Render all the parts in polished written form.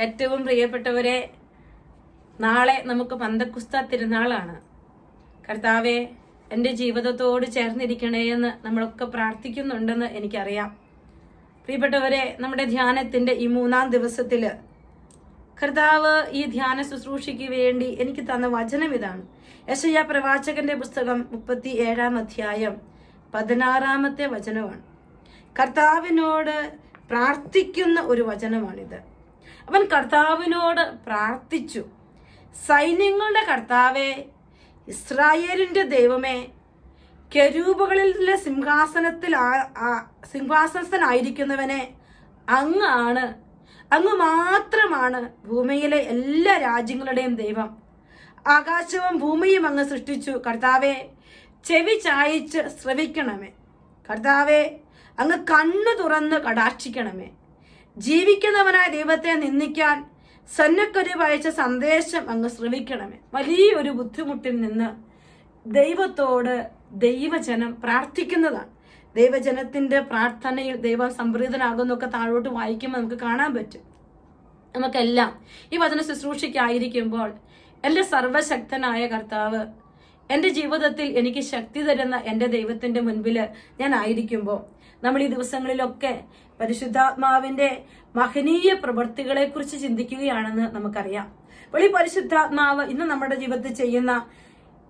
ഏറ്റവും പ്രിയപ്പെട്ടവരെ, നാളെ നമുക്ക് പന്തക്കുസ്ത തിരുനാളാണ്. കർത്താവെ, എൻ്റെ ജീവിതത്തോട് ചേർന്നിരിക്കണേ എന്ന് നമ്മളൊക്കെ പ്രാർത്ഥിക്കുന്നുണ്ടെന്ന് എനിക്കറിയാം. പ്രിയപ്പെട്ടവരെ, നമ്മുടെ ധ്യാനത്തിൻ്റെ ഈ 3-ാം ദിവസത്തില് കർത്താവ് ഈ ധ്യാന ശുശ്രൂഷയ്ക്ക് വേണ്ടി എനിക്ക് തന്ന വചനം ഇതാണ്. യെശയ്യാ പ്രവാചകന്റെ പുസ്തകം 37-ാം അധ്യായം 16-ാമത്തെ വചനമാണ്. കർത്താവിനോട് പ്രാർത്ഥിക്കുന്ന ഒരു വചനമാണിത്. അവൻ കർത്താവിനോട് പ്രാർത്ഥിച്ചു, സൈന്യങ്ങളുടെ കർത്താവേ, ഇസ്രായേലിന്റെ ദൈവമേ, കെരൂബുകളിലെ സിംഹാസനസ്ഥനായിരിക്കുന്നവനെ, അങ്ങ് മാത്രമാണ് ഭൂമിയിലെ എല്ലാ രാജ്യങ്ങളുടെയും ദൈവം. ആകാശവും ഭൂമിയും അങ്ങ് സൃഷ്ടിച്ചു. കർത്താവെ, ചെവി ചായിച്ച് ശ്രവിക്കണമേ. കർത്താവെ, അങ്ങ് കണ്ണു തുറന്ന് കടാക്ഷിക്കണമേ. ജീവിക്കുന്നവനായ ദൈവത്തെ നിന്ദിക്കാൻ സന്നക്കരുവ് അയച്ച സന്ദേശം അങ്ങ് ശ്രവിക്കണമേ. വലിയൊരു ബുദ്ധിമുട്ടിൽ നിന്ന് ദൈവത്തോട് ദൈവജനം പ്രാർത്ഥിക്കുന്നതാണ്. ദൈവജനത്തിന്റെ പ്രാർത്ഥനയിൽ ദൈവം സംപ്രീതനാകുന്നൊക്കെ താഴോട്ട് വായിക്കുമ്പോൾ നമുക്ക് കാണാൻ പറ്റും. നമുക്കെല്ലാം ഈ വചന ശുശ്രൂഷയ്ക്കായിരിക്കുമ്പോൾ എൻ്റെ സർവശക്തനായ കർത്താവ് എൻ്റെ ജീവിതത്തിൽ എനിക്ക് ശക്തി തരുന്ന എൻ്റെ ദൈവത്തിന്റെ മുൻപിൽ ഞാൻ ആയിരിക്കുമ്പോൾ നമ്മൾ ഈ ദിവസങ്ങളിലൊക്കെ പരിശുദ്ധാത്മാവിന്റെ മഹനീയ പ്രവൃത്തികളെ കുറിച്ച് ചിന്തിക്കുകയാണെന്ന് നമുക്കറിയാം. അപ്പോൾ ഈ പരിശുദ്ധാത്മാവ് ഇന്ന് നമ്മുടെ ജീവിതത്തിൽ ചെയ്യുന്ന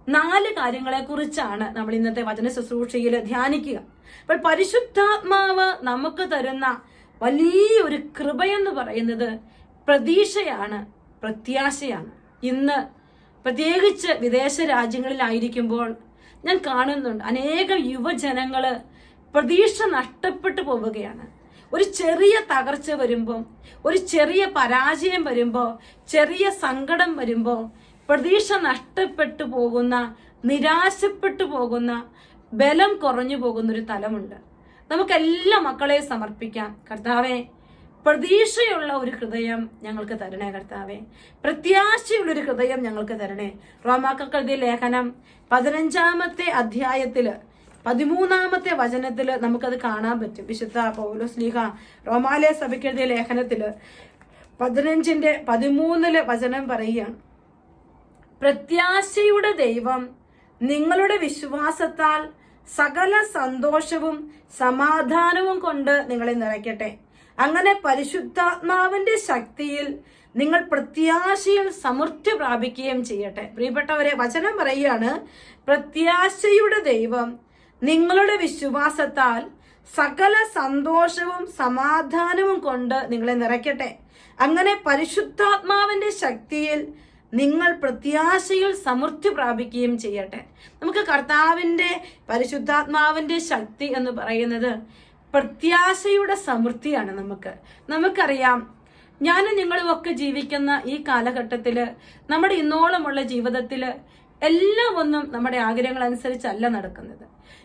4 കാര്യങ്ങളെ കുറിച്ചാണ് നമ്മൾ ഇന്നത്തെ വചന ശുശ്രൂഷയിൽ ധ്യാനിക്കുക. അപ്പോൾ പരിശുദ്ധാത്മാവ് നമുക്ക് തരുന്ന വലിയൊരു കൃപയെന്ന് പറയുന്നത് പ്രതീക്ഷയാണ്, പ്രത്യാശയാണ്. ഇന്ന് പ്രത്യേകിച്ച് വിദേശ രാജ്യങ്ങളിലായിരിക്കുമ്പോൾ ഞാൻ കാണുന്നുണ്ട് അനേകം യുവജനങ്ങള് പ്രതീക്ഷ നഷ്ടപ്പെട്ടു പോവുകയാണ്. ഒരു ചെറിയ തകർച്ച വരുമ്പോൾ, ഒരു ചെറിയ പരാജയം വരുമ്പോൾ, ചെറിയ സങ്കടം വരുമ്പോൾ പ്രതീക്ഷ നഷ്ടപ്പെട്ടു പോകുന്ന, നിരാശപ്പെട്ടു പോകുന്ന, ബലം കുറഞ്ഞു പോകുന്ന ഒരു തലമുണ്ട്. നമുക്കെല്ലാ മക്കളെ സമർപ്പിക്കാം. കർത്താവെ, പ്രതീക്ഷയുള്ള ഒരു ഹൃദയം ഞങ്ങൾക്ക് തരണേ. കർത്താവെ, പ്രത്യാശയുള്ളൊരു ഹൃദയം ഞങ്ങൾക്ക് തരണേ. റോമാക്കൾക്ക് എഴുതിയ ലേഖനം 15-ാമത്തെ അധ്യായത്തില് 13-ാമത്തെ വചനത്തില് നമുക്കത് കാണാൻ പറ്റും. വിശുദ്ധ പൗലോസ്ലീഹ റോമാലയ സഭയ്ക്ക് എഴുതിയ ലേഖനത്തില് 15-13 വചനം പറയുകയാണ്, പ്രത്യാശയുടെ ദൈവം നിങ്ങളുടെ വിശ്വാസത്താൽ സകല സന്തോഷവും സമാധാനവും കൊണ്ട് നിങ്ങളെ നിറയ്ക്കട്ടെ. അങ്ങനെ പരിശുദ്ധാത്മാവിന്റെ ശക്തിയിൽ നിങ്ങൾ പ്രത്യാശയിൽ സമൃദ്ധി പ്രാപിക്കുകയും ചെയ്യട്ടെ. പ്രിയപ്പെട്ടവരെ, വചനം പറയുകയാണ്, പ്രത്യാശയുടെ ദൈവം നിങ്ങളുടെ വിശ്വാസത്താൽ സകല സന്തോഷവും സമാധാനവും കൊണ്ട് നിങ്ങളെ നിറയ്ക്കട്ടെ. അങ്ങനെ പരിശുദ്ധാത്മാവിന്റെ ശക്തിയിൽ നിങ്ങൾ പ്രത്യാശയിൽ സമൃദ്ധി പ്രാപിക്കുകയും ചെയ്യട്ടെ. നമുക്ക് കർത്താവിന്റെ പരിശുദ്ധാത്മാവിന്റെ ശക്തി എന്ന് പറയുന്നത് പ്രത്യാശയുടെ സമൃദ്ധിയാണ്. നമുക്കറിയാം, ഞാനും നിങ്ങളും ഒക്കെ ജീവിക്കുന്ന ഈ കാലഘട്ടത്തില്, നമ്മുടെ ഇന്നോളമുള്ള ജീവിതത്തില് എല്ലാം ഒന്നും നമ്മുടെ ആഗ്രഹങ്ങൾ അനുസരിച്ചല്ല നടക്കുന്നത്.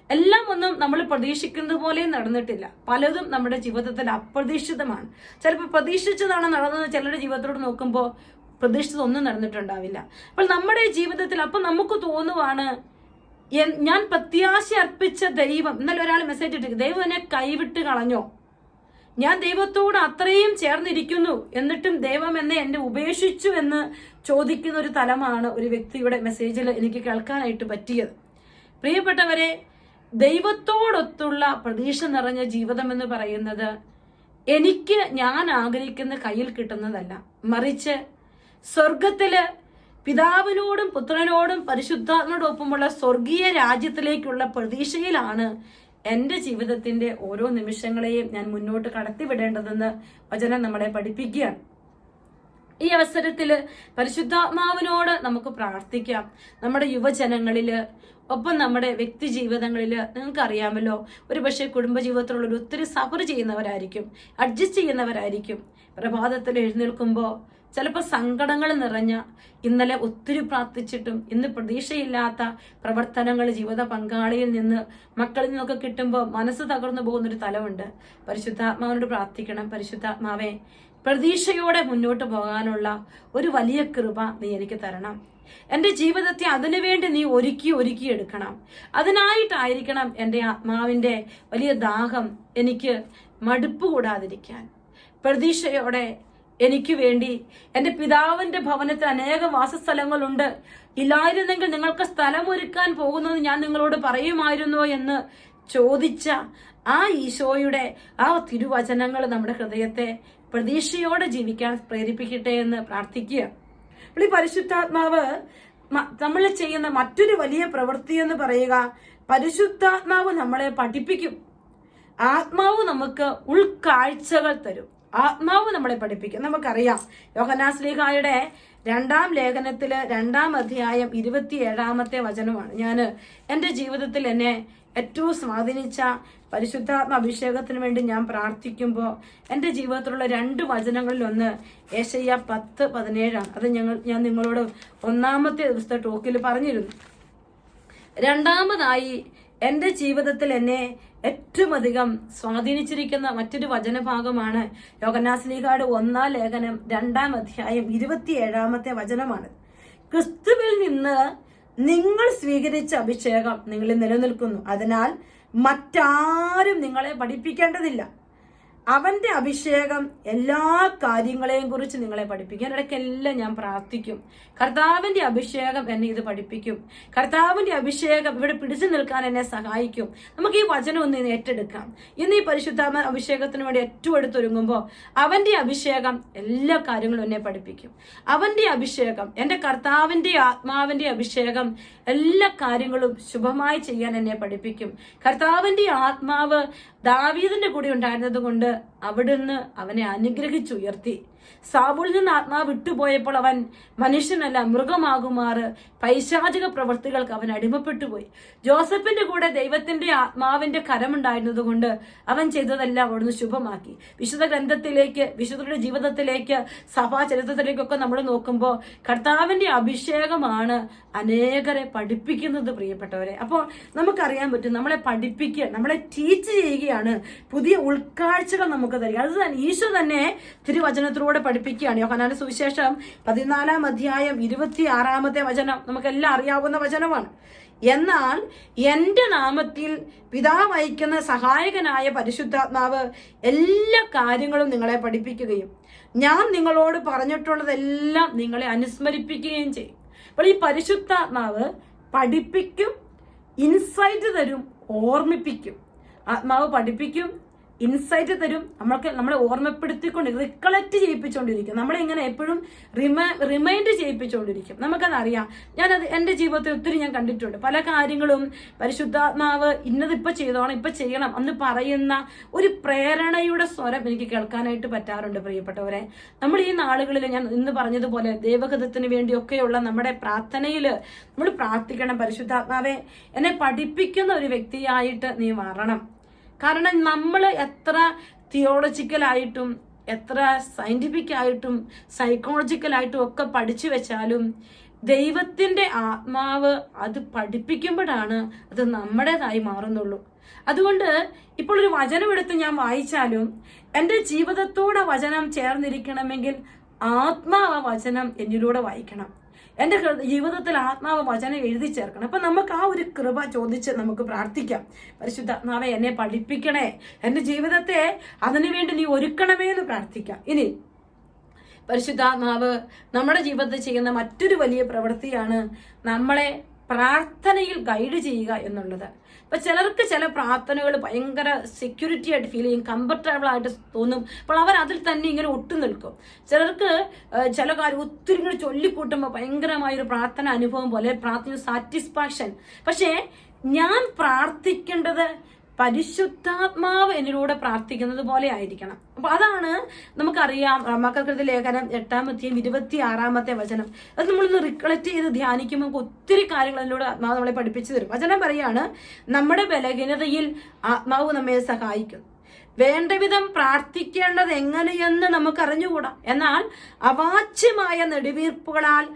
എല്ലാം ഒന്നും നമ്മൾ പ്രതീക്ഷിക്കുന്നത് പോലെയും നടന്നിട്ടില്ല. പലതും നമ്മുടെ ജീവിതത്തിൽ അപ്രതീക്ഷിതമാണ്. ചിലപ്പോൾ പ്രതീക്ഷിച്ചതാണ് നടന്നത്, ചിലരുടെ ജീവിതത്തോട് നോക്കുമ്പോൾ പ്രതീക്ഷിച്ചതൊന്നും നടന്നിട്ടുണ്ടാവില്ല. അപ്പോൾ നമ്മുടെ ജീവിതത്തിൽ അപ്പം നമുക്ക് തോന്നുവാണ്, ഞാൻ പ്രത്യാശ അർപ്പിച്ച ദൈവം, ഇന്നലെ ഒരാൾ മെസ്സേജ് ഇട്ടിരിക്കും, ദൈവം എന്നെ കൈവിട്ട് കളഞ്ഞോ, ഞാൻ ദൈവത്തോട് അത്രയും ചേർന്നിരിക്കുന്നു, എന്നിട്ടും ദൈവം എന്നെ ഉപേക്ഷിച്ചു എന്ന് ചോദിക്കുന്ന ഒരു തലമാണ് ഒരു വ്യക്തിയുടെ മെസ്സേജിൽ എനിക്ക് കേൾക്കാനായിട്ട് പറ്റിയത്. പ്രിയപ്പെട്ടവരെ, ദൈവത്തോടൊത്തുള്ള പ്രതീക്ഷ നിറഞ്ഞ ജീവിതം എന്ന് പറയുന്നത് ഞാൻ ആഗ്രഹിക്കുന്ന കയ്യിൽ കിട്ടുന്നതല്ല, മറിച്ച് സ്വർഗത്തില് പിതാവിനോടും പുത്രനോടും പരിശുദ്ധാത്മയോടൊപ്പമുള്ള സ്വർഗീയ രാജ്യത്തിലേക്കുള്ള പ്രതീക്ഷയിലാണ് എൻ്റെ ജീവിതത്തിന്റെ ഓരോ നിമിഷങ്ങളെയും ഞാൻ മുന്നോട്ട് കടത്തിവിടേണ്ടതെന്ന് വചനം നമ്മളെ പഠിപ്പിക്കുകയാണ്. ഈ അവസരത്തില് പരിശുദ്ധാത്മാവിനോട് നമുക്ക് പ്രാർത്ഥിക്കാം. നമ്മുടെ യുവജനങ്ങളില്, ഒപ്പം നമ്മുടെ വ്യക്തി ജീവിതങ്ങളില്, നിങ്ങൾക്ക് അറിയാമല്ലോ, ഒരുപക്ഷെ കുടുംബജീവിതത്തിലുള്ള ഒത്തിരി സഫർ ചെയ്യുന്നവരായിരിക്കും, അഡ്ജസ്റ്റ് ചെയ്യുന്നവരായിരിക്കും. പ്രഭാതത്തിൽ എഴുന്നേൽക്കുമ്പോൾ ചിലപ്പോൾ സങ്കടങ്ങൾ നിറഞ്ഞ, ഇന്നലെ ഒത്തിരി പ്രാർത്ഥിച്ചിട്ടും ഇന്ന് പ്രതീക്ഷയില്ലാത്ത പ്രവർത്തനങ്ങൾ ജീവിത പങ്കാളിയിൽ നിന്ന്, മക്കളിൽ നിന്നൊക്കെ കിട്ടുമ്പോൾ മനസ്സ് തകർന്നു പോകുന്നൊരു തലമുണ്ട്. പരിശുദ്ധാത്മാവിനോട് പ്രാർത്ഥിക്കണം. പരിശുദ്ധാത്മാവേ, പ്രതീക്ഷയോടെ മുന്നോട്ട് പോകാനുള്ള ഒരു വലിയ കൃപ നീ എനിക്ക് തരണം. എൻ്റെ ജീവിതത്തെ അതിനുവേണ്ടി നീ ഒരുക്കി എടുക്കണം. അതിനായിട്ടായിരിക്കണം എൻ്റെ ആത്മാവിൻ്റെ വലിയ ദാഹം എനിക്ക് മടുപ്പ് കൂടാതിരിക്കാൻ. പ്രതീക്ഷയോടെ എനിക്ക് വേണ്ടി. എന്റെ പിതാവിന്റെ ഭവനത്തിൽ അനേകം വാസസ്ഥലങ്ങളുണ്ട്, ഇല്ലായിരുന്നെങ്കിൽ നിങ്ങൾക്ക് സ്ഥലമൊരുക്കാൻ പോകുന്നത് ഞാൻ നിങ്ങളോട് പറയുമായിരുന്നോ എന്ന് ചോദിച്ച ആ ഈശോയുടെ ആ തിരുവചനങ്ങൾ നമ്മുടെ ഹൃദയത്തെ പ്രതീക്ഷയോടെ ജീവിക്കാൻ പ്രേരിപ്പിക്കട്ടെ എന്ന് പ്രാർത്ഥിക്കുക. ഈ പരിശുദ്ധാത്മാവ് നമ്മൾ ചെയ്യുന്ന മറ്റൊരു വലിയ പ്രവൃത്തി എന്ന് പറയുക, പരിശുദ്ധാത്മാവ് നമ്മളെ പഠിപ്പിക്കും. ആത്മാവ് നമുക്ക് ഉൾക്കാഴ്ചകൾ തരും. ആത്മാവ് നമ്മളെ പഠിപ്പിക്കും. നമുക്കറിയാം, യോഹന്നാൻ ശ്ലീഹായുടെ 2-ാം ലേഖനത്തില് 2-ാം അധ്യായം 27-ാമത്തെ വചനമാണ് ഞാൻ എൻ്റെ ജീവിതത്തിൽ എന്നെ ഏറ്റവും സ്വാധീനിച്ച പരിശുദ്ധാത്മ അഭിഷേകത്തിന് വേണ്ടി ഞാൻ പ്രാർത്ഥിക്കുമ്പോൾ എൻ്റെ ജീവിതത്തിലുള്ള 2 വചനങ്ങളിലൊന്ന് യെശയ്യാ 10:17 അത് ഞാൻ നിങ്ങളോട് 1-ാമത്തെ ദിവസത്തെ ടോക്കിൽ പറഞ്ഞിരുന്നു. രണ്ടാമതായി എൻ്റെ ജീവിതത്തിൽ എന്നെ ഏറ്റവും അധികം സ്വാധീനിച്ചിരിക്കുന്ന മറ്റൊരു വചനഭാഗമാണ് യോഹന്നാൻ ശ്ലീഹായുടെ 1-ാം ലേഖനം 2-ാം അധ്യായം 27-ാമത്തെ വചനമാണ്. ക്രിസ്തുവിൽ നിന്ന് നിങ്ങൾ സ്വീകരിച്ച അഭിഷേകം നിങ്ങളിൽ നിലനിൽക്കുന്നു, അതിനാൽ മറ്റാരും നിങ്ങളെ പഠിപ്പിക്കേണ്ടതില്ല. അവന്റെ അഭിഷേകം എല്ലാ കാര്യങ്ങളെയും കുറിച്ച് നിങ്ങളെ പഠിപ്പിക്കും. ഇടയ്ക്കെല്ലാം ഞാൻ പ്രാർത്ഥിക്കും, കർത്താവിന്റെ അഭിഷേകം എന്നെ ഇത് പഠിപ്പിക്കും, കർത്താവിന്റെ അഭിഷേകം ഇവിടെ പിടിച്ചു നിൽക്കാൻ എന്നെ സഹായിക്കും. നമുക്ക് ഈ വചനം ഒന്ന് ഏറ്റെടുക്കാം. ഇന്ന് ഈ പരിശുദ്ധാത്മ അഭിഷേകത്തിന് വേണ്ടി ഏറ്റവും എടുത്തൊരുങ്ങുമ്പോൾ അവന്റെ അഭിഷേകം എല്ലാ കാര്യങ്ങളും എന്നെ പഠിപ്പിക്കും. അവന്റെ അഭിഷേകം, എന്റെ കർത്താവിന്റെ ആത്മാവിന്റെ അഭിഷേകം എല്ലാ കാര്യങ്ങളും ശുഭമായി ചെയ്യാൻ എന്നെ പഠിപ്പിക്കും. കർത്താവിന്റെ ആത്മാവ് ദാവീദിന്റെ കൂടെ ഉണ്ടായിരുന്നത് കൊണ്ട് അവിടുന്ന് അവനെ അനുഗ്രഹിച്ചുയർത്തി. സാവൂളിൽ നിന്ന് ആത്മാവ് വിട്ടുപോയപ്പോൾ അവൻ മനുഷ്യനല്ല മൃഗമാകുമാറ് പൈശാചിക പ്രവൃത്തികൾക്ക് അവൻ അടിമപ്പെട്ടുപോയി. ജോസഫിന്റെ കൂടെ ദൈവത്തിന്റെ ആത്മാവിന്റെ കരമുണ്ടായിരുന്നത് കൊണ്ട് അവൻ ചെയ്തതെല്ലാം അവിടുന്ന് ശുഭമാക്കി. വിശുദ്ധ ഗ്രന്ഥത്തിലേക്ക്, വിശുദ്ധരുടെ ജീവിതത്തിലേക്ക്, സഭാ ചരിത്രത്തിലേക്കൊക്കെ നമ്മൾ നോക്കുമ്പോൾ കർത്താവിന്റെ അഭിഷേകമാണ് അനേകരെ പഠിപ്പിക്കുന്നത് പ്രിയപ്പെട്ടവരെ. അപ്പോൾ നമുക്കറിയാൻ പറ്റും, നമ്മളെ പഠിപ്പിക്കുക, നമ്മളെ ടീച്ച് ചെയ്യുകയാണ്, പുതിയ ഉൾക്കാഴ്ചകൾ നമുക്ക് തരിക. അത് തന്നെ ഈശോ തന്നെ തിരുവചനത്തിലൂടെ പഠിപ്പിക്കുകയാണ്. യോഹന്നാന്റെ സുവിശേഷം 14-ാം അധ്യായം 26-ാമത്തെ വചനം നമുക്കെല്ലാം അറിയാവുന്ന വചനമാണ്. എന്നാൽ എന്റെ നാമത്തിൽ പിതാവ് അയക്കുന്ന സഹായകനായ പരിശുദ്ധാത്മാവ് എല്ലാ കാര്യങ്ങളും നിങ്ങളെ പഠിപ്പിക്കുകയും ഞാൻ നിങ്ങളോട് പറഞ്ഞിട്ടുള്ളതെല്ലാം നിങ്ങളെ അനുസ്മരിപ്പിക്കുകയും ചെയ്യും. അപ്പോൾ ഈ പരിശുദ്ധാത്മാവ് പഠിപ്പിക്കും, ഇൻസൈറ്റ് തരും, ഓർമ്മിപ്പിക്കും. ആത്മാവ് പഠിപ്പിക്കും, ഇൻസൈറ്റ് തരും, നമ്മളെ ഓർമ്മപ്പെടുത്തിക്കൊണ്ട് റിക്കളക്ട് ചെയ്യിപ്പിച്ചുകൊണ്ടിരിക്കും. നമ്മളെ ഇങ്ങനെ എപ്പോഴും റിമൈൻഡ് ചെയ്യിപ്പിച്ചുകൊണ്ടിരിക്കും. നമുക്കതറിയാം. ഞാനത് എൻ്റെ ജീവിതത്തിൽ ഒത്തിരി ഞാൻ കണ്ടിട്ടുണ്ട്. പല കാര്യങ്ങളും പരിശുദ്ധാത്മാവ് ഇന്നതിപ്പോ ചെയ്തോണം, ഇപ്പൊ ചെയ്യണം എന്ന് പറയുന്ന ഒരു പ്രേരണയുടെ സ്വരം എനിക്ക് കേൾക്കാനായിട്ട് പറ്റാറുണ്ട് പ്രിയപ്പെട്ടവരെ. നമ്മൾ ഈ നാളുകളിൽ ഞാൻ ഇന്ന് പറഞ്ഞതുപോലെ ദൈവഹിതത്തിന് വേണ്ടിയൊക്കെയുള്ള നമ്മുടെ പ്രാർത്ഥനയിൽ നമ്മൾ പ്രാർത്ഥിക്കണം, പരിശുദ്ധാത്മാവെ എന്നെ പഠിപ്പിക്കുന്ന ഒരു വ്യക്തിയായിട്ട് നീ മാറണം. കാരണം നമ്മൾ എത്ര തിയോളജിക്കലായിട്ടും എത്ര സയന്റിഫിക് ആയിട്ടും സൈക്കോളജിക്കലായിട്ടും ഒക്കെ പഠിച്ചു വെച്ചാലും ദൈവത്തിന്റെ ആത്മാവ് അത് പഠിപ്പിക്കുമ്പോഴാണ് അത് നമ്മുടേതായി മാറുന്നുള്ളൂ. അതുകൊണ്ട് ഇപ്പോൾ ഒരു വചനം എടുത്ത് ഞാൻ വായിച്ചാലും എൻ്റെ ജീവിതത്തോടെ വചനം ചേർന്നിരിക്കണമെങ്കിൽ ആത്മാവ് വചനം എന്നിലൂടെ വായിക്കണം. എൻ്റെ ജീവിതത്തിൽ ആത്മാവ് വചനം എഴുതി ചേർക്കണം. അപ്പൊ നമുക്ക് ആ ഒരു കൃപ ചോദിച്ച് നമുക്ക് പ്രാർത്ഥിക്കാം. പരിശുദ്ധാത്മാവെ എന്നെ പഠിപ്പിക്കണേ, എൻ്റെ ജീവിതത്തെ അതിനുവേണ്ടി നീ ഒരുക്കണമേ എന്ന് പ്രാർത്ഥിക്കാം. ഇനി പരിശുദ്ധാത്മാവ് നമ്മുടെ ജീവിതത്തിൽ ചെയ്യുന്ന മറ്റൊരു വലിയ പ്രവൃത്തിയാണ് നമ്മളെ പ്രാർത്ഥനയിൽ ഗൈഡ് ചെയ്യുക എന്നുള്ളത്. അപ്പൊ ചിലർക്ക് ചില പ്രാർത്ഥനകൾ ഭയങ്കര സെക്യൂരിറ്റി ആയിട്ട് ഫീൽ ചെയ്യും, കംഫർട്ടബിൾ ആയിട്ട് തോന്നും. അപ്പോൾ അവർ അതിൽ തന്നെ ഇങ്ങനെ ഒട്ടു നിൽക്കും. ചിലർക്ക് ചില കാര്യം ഒത്തിരി ഇങ്ങനെ ചൊല്ലിക്കൂട്ടുമ്പോൾ ഭയങ്കരമായൊരു പ്രാർത്ഥന അനുഭവം പോലെ പ്രാർത്ഥന സാറ്റിസ്ഫാക്ഷൻ. പക്ഷേ ഞാൻ പ്രാർത്ഥിക്കേണ്ടത് പരിശുദ്ധാത്മാവ് എന്നിലൂടെ പ്രാർത്ഥിക്കുന്നത് പോലെ ആയിരിക്കണം. അപ്പൊ അതാണ് നമുക്കറിയാം. റോമാക്കർക്കെഴുതിയ ലേഖനം 8-ാം അധ്യായം 26-ാമത്തെ വചനം. അത് നമ്മളൊന്ന് റിക്കളക്ട് ചെയ്ത് ധ്യാനിക്കുമ്പോൾ നമുക്ക് ഒത്തിരി കാര്യങ്ങൾ അതിലൂടെ ആത്മാവ് നമ്മളെ പഠിപ്പിച്ചു തരും. വചനം പറയാണ്, നമ്മുടെ ബലഹീനതയിൽ ആത്മാവ് നമ്മെ സഹായിക്കും. വേണ്ട വിധം പ്രാർത്ഥിക്കേണ്ടത് എങ്ങനെയെന്ന് നമുക്ക് അറിഞ്ഞുകൂടാ, എന്നാൽ അവാച്യമായ നെടുവീർപ്പുകളാൽ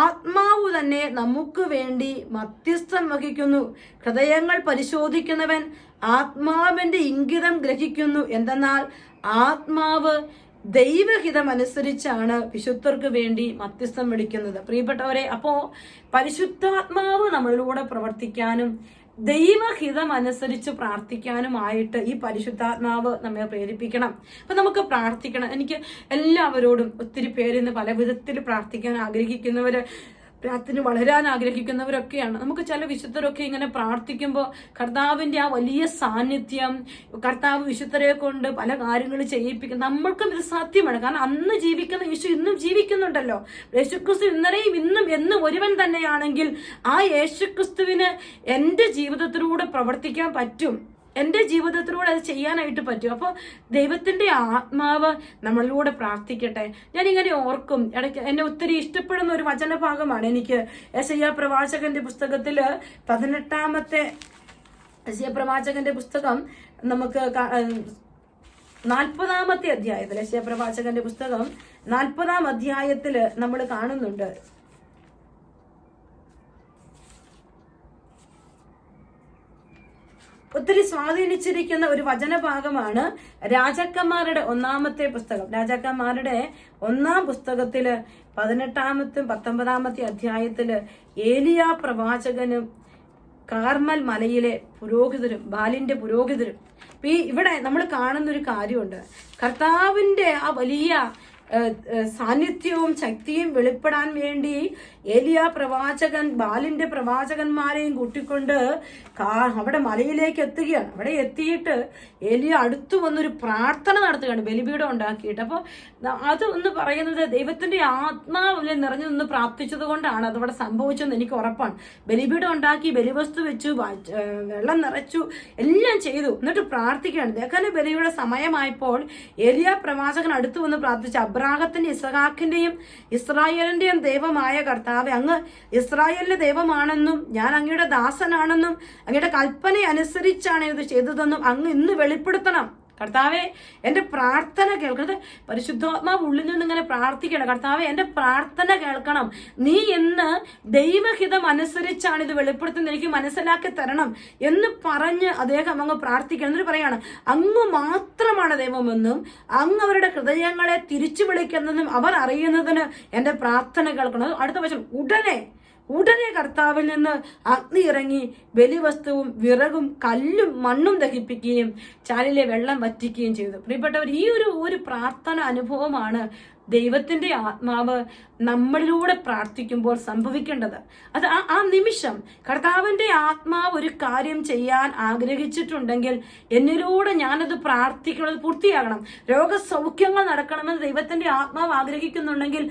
ആത്മാവ് തന്നെ നമുക്ക് വേണ്ടി മധ്യസ്ഥം വഹിക്കുന്നു. ഹൃദയങ്ങൾ പരിശോധിക്കുന്നവൻ ആത്മാവിന്റെ ഇംഗിതം ഗ്രഹിക്കുന്നു. എന്തെന്നാൽ ആത്മാവ് ദൈവഹിതം അനുസരിച്ചാണ് വിശുദ്ധർക്ക് വേണ്ടി മധ്യസ്ഥം വിളിക്കുന്നത്. പ്രിയപ്പെട്ടവരെ, അപ്പോ പരിശുദ്ധാത്മാവ് നമ്മളിലൂടെ പ്രവർത്തിക്കാനും ദൈവഹിതം അനുസരിച്ച് പ്രാർത്ഥിക്കാനുമായിട്ട് ഈ പരിശുദ്ധാത്മാവ് നമ്മെ പ്രേരിപ്പിക്കണം. അപ്പൊ നമുക്ക് പ്രാർത്ഥിക്കണം. എനിക്ക് എല്ലാവരോടും, ഒത്തിരി പേര് ഇന്ന് പല വിധത്തിൽ പ്രാർത്ഥിക്കാൻ ആഗ്രഹിക്കുന്നവര്, പ്രാർത്ഥന വളരാൻ ആഗ്രഹിക്കുന്നവരൊക്കെയാണ്. നമുക്ക് ചില വിശുദ്ധരൊക്കെ ഇങ്ങനെ പ്രാർത്ഥിക്കുമ്പോൾ കർത്താവിന്റെ ആ വലിയ സാന്നിധ്യം, കർത്താവ് വിശുദ്ധരെ കൊണ്ട് പല കാര്യങ്ങൾ ചെയ്യിപ്പിക്കും. നമ്മൾക്കും ഇത് സാധ്യമാണ്. കാരണം അന്ന് ജീവിക്കുന്ന യേശു ഇന്നും ജീവിക്കുന്നുണ്ടല്ലോ. യേശുക്രിസ്തു ഇന്നലെയും ഇന്നും എന്നും ഒരുവൻ തന്നെയാണെങ്കിൽ ആ യേശുക്രിസ്തുവിന് എൻ്റെ ജീവിതത്തിലൂടെ പ്രവർത്തിക്കാൻ പറ്റും. എൻ്റെ ജീവിതത്തിലൂടെ അത് ചെയ്യാനായിട്ട് പറ്റും. അപ്പോൾ ദൈവത്തിന്റെ ആത്മാവ് നമ്മളിലൂടെ പ്രാർത്ഥിക്കട്ടെ. ഞാനിങ്ങനെ ഓർക്കും, ഇടയ്ക്ക് എന്നെ ഒത്തിരി ഇഷ്ടപ്പെടുന്ന ഒരു വചനഭാഗമാണ് എനിക്ക് യെശയ്യാ പ്രവാചകന്റെ പുസ്തകത്തില് 18-ാമത്തെ യെശയ്യാ പ്രവാചകന്റെ പുസ്തകം നമുക്ക് 40-ാമത്തെ അധ്യായത്തിൽ, യെശയ്യാ പ്രവാചകന്റെ പുസ്തകം 40-ാം അധ്യായത്തില് നമ്മൾ കാണുന്നുണ്ട്. ഒത്തിരി സ്വാധീനിച്ചിരിക്കുന്ന ഒരു വചനഭാഗമാണ് രാജാക്കന്മാരുടെ 1-ാമത്തെ പുസ്തകം. രാജാക്കന്മാരുടെ 1-ാം പുസ്തകത്തില് 18-ാമത്തും 19-ാമത്തെ അധ്യായത്തില് ഏലിയാ പ്രവാചകനും കാർമൽ മലയിലെ പുരോഹിതരും, ബാലിന്റെ പുരോഹിതരും. ഇവിടെ നമ്മൾ കാണുന്ന ഒരു കാര്യമുണ്ട്. കർത്താവിന്റെ ആ വലിയ സാന്നിധ്യവും ശക്തിയും വെളിപ്പെടാൻ വേണ്ടി ഏലിയാ പ്രവാചകൻ ബാലിന്റെ പ്രവാചകന്മാരെയും കൂട്ടിക്കൊണ്ട് അവിടെ മലയിലേക്ക് എത്തുകയാണ്. അവിടെ എത്തിയിട്ട് ഏലിയ അടുത്തു വന്നൊരു പ്രാർത്ഥന നടത്തുകയാണ്, ബലിപീഠം ഉണ്ടാക്കിയിട്ട്. അപ്പൊ അത് ഒന്ന് പറയുന്നത് ദൈവത്തിന്റെ ആത്മാവിൽ നിറഞ്ഞു നിന്ന് പ്രാർത്ഥിച്ചത് കൊണ്ടാണ് അതവിടെ സംഭവിച്ചതെന്ന് എനിക്ക് ഉറപ്പാണ്. ബലിപീഠം ഉണ്ടാക്കി, ബലിവസ്തു വെച്ചു, വെള്ളം നിറച്ചു, എല്ലാം ചെയ്തു. എന്നിട്ട് പ്രാർത്ഥിക്കുകയാണ്. ദഹന ബലിയുടെ സമയമായപ്പോൾ ഏലിയാ പ്രവാചകൻ അടുത്തു വന്ന് പ്രാർത്ഥിച്ചു, അബ്രാഹത്തിന്റെ ഇസ്ഹാക്കിന്റെയും ഇസ്രായേലിന്റെയും ദൈവമായ കർത്താവേ, അങ്ങ് ഇസ്രായേലിന്റെ ദൈവമാണെന്നും ഞാൻ അങ്ങയുടെ ദാസനാണെന്നും അങ്ങയുടെ കൽപ്പന അനുസരിച്ചാണ് ഇത് ചെയ്തതെന്നും അങ്ങ് ഇന്ന് വെളിപ്പെടുത്തണം. കർത്താവെ, എന്റെ പ്രാർത്ഥന കേൾക്കരുത്. പരിശുദ്ധാത്മാവ് ഉള്ളിൽ നിന്ന് ഇങ്ങനെ പ്രാർത്ഥിക്കണം. കർത്താവെ, എന്റെ പ്രാർത്ഥന കേൾക്കണം. നീ എന്ന് ദൈവഹിതം അനുസരിച്ചാണ് ഇത് വെളിപ്പെടുത്തുന്നത്, എനിക്ക് മനസ്സിലാക്കി തരണം എന്ന് പറഞ്ഞ് അദ്ദേഹം അങ്ങ് പ്രാർത്ഥിക്കണം. എന്നിട്ട് പറയാണ്, അങ്ങ് മാത്രമാണ് ദൈവമെന്നും അങ്ങ് അവരുടെ ഹൃദയങ്ങളെ തിരിച്ചു വിളിക്കുന്നതെന്നും അവർ അറിയുന്നതിന് എന്റെ പ്രാർത്ഥന കേൾക്കണം. അടുത്ത വചനം, ഉടനെ കർത്താവിൽ നിന്ന് അഗ്നി ഇറങ്ങി ബലിവസ്തുവും വിറകും കല്ലും മണ്ണും ദഹിപ്പിക്കുകയും ചാലിലെ വെള്ളം വറ്റിക്കുകയും ചെയ്തു. പ്രിയപ്പെട്ടവർ, ഈ ഒരു പ്രാർത്ഥന അനുഭവമാണ് ദൈവത്തിന്റെ ആത്മാവ് നമ്മളിലൂടെ പ്രാർത്ഥിക്കുമ്പോൾ സംഭവിക്കേണ്ടത്. അത് ആ നിമിഷം കർത്താവിന്റെ ആത്മാവ് ഒരു കാര്യം ചെയ്യാൻ ആഗ്രഹിച്ചിട്ടുണ്ടെങ്കിൽ എന്നിലൂടെ ഞാനത് പ്രാർത്ഥിക്കുന്നത് പൂർത്തിയാകണം. രോഗസൗഖ്യങ്ങൾ നടക്കണമെന്ന് ദൈവത്തിന്റെ ആത്മാവ് ആഗ്രഹിക്കുന്നുണ്ടെങ്കിൽ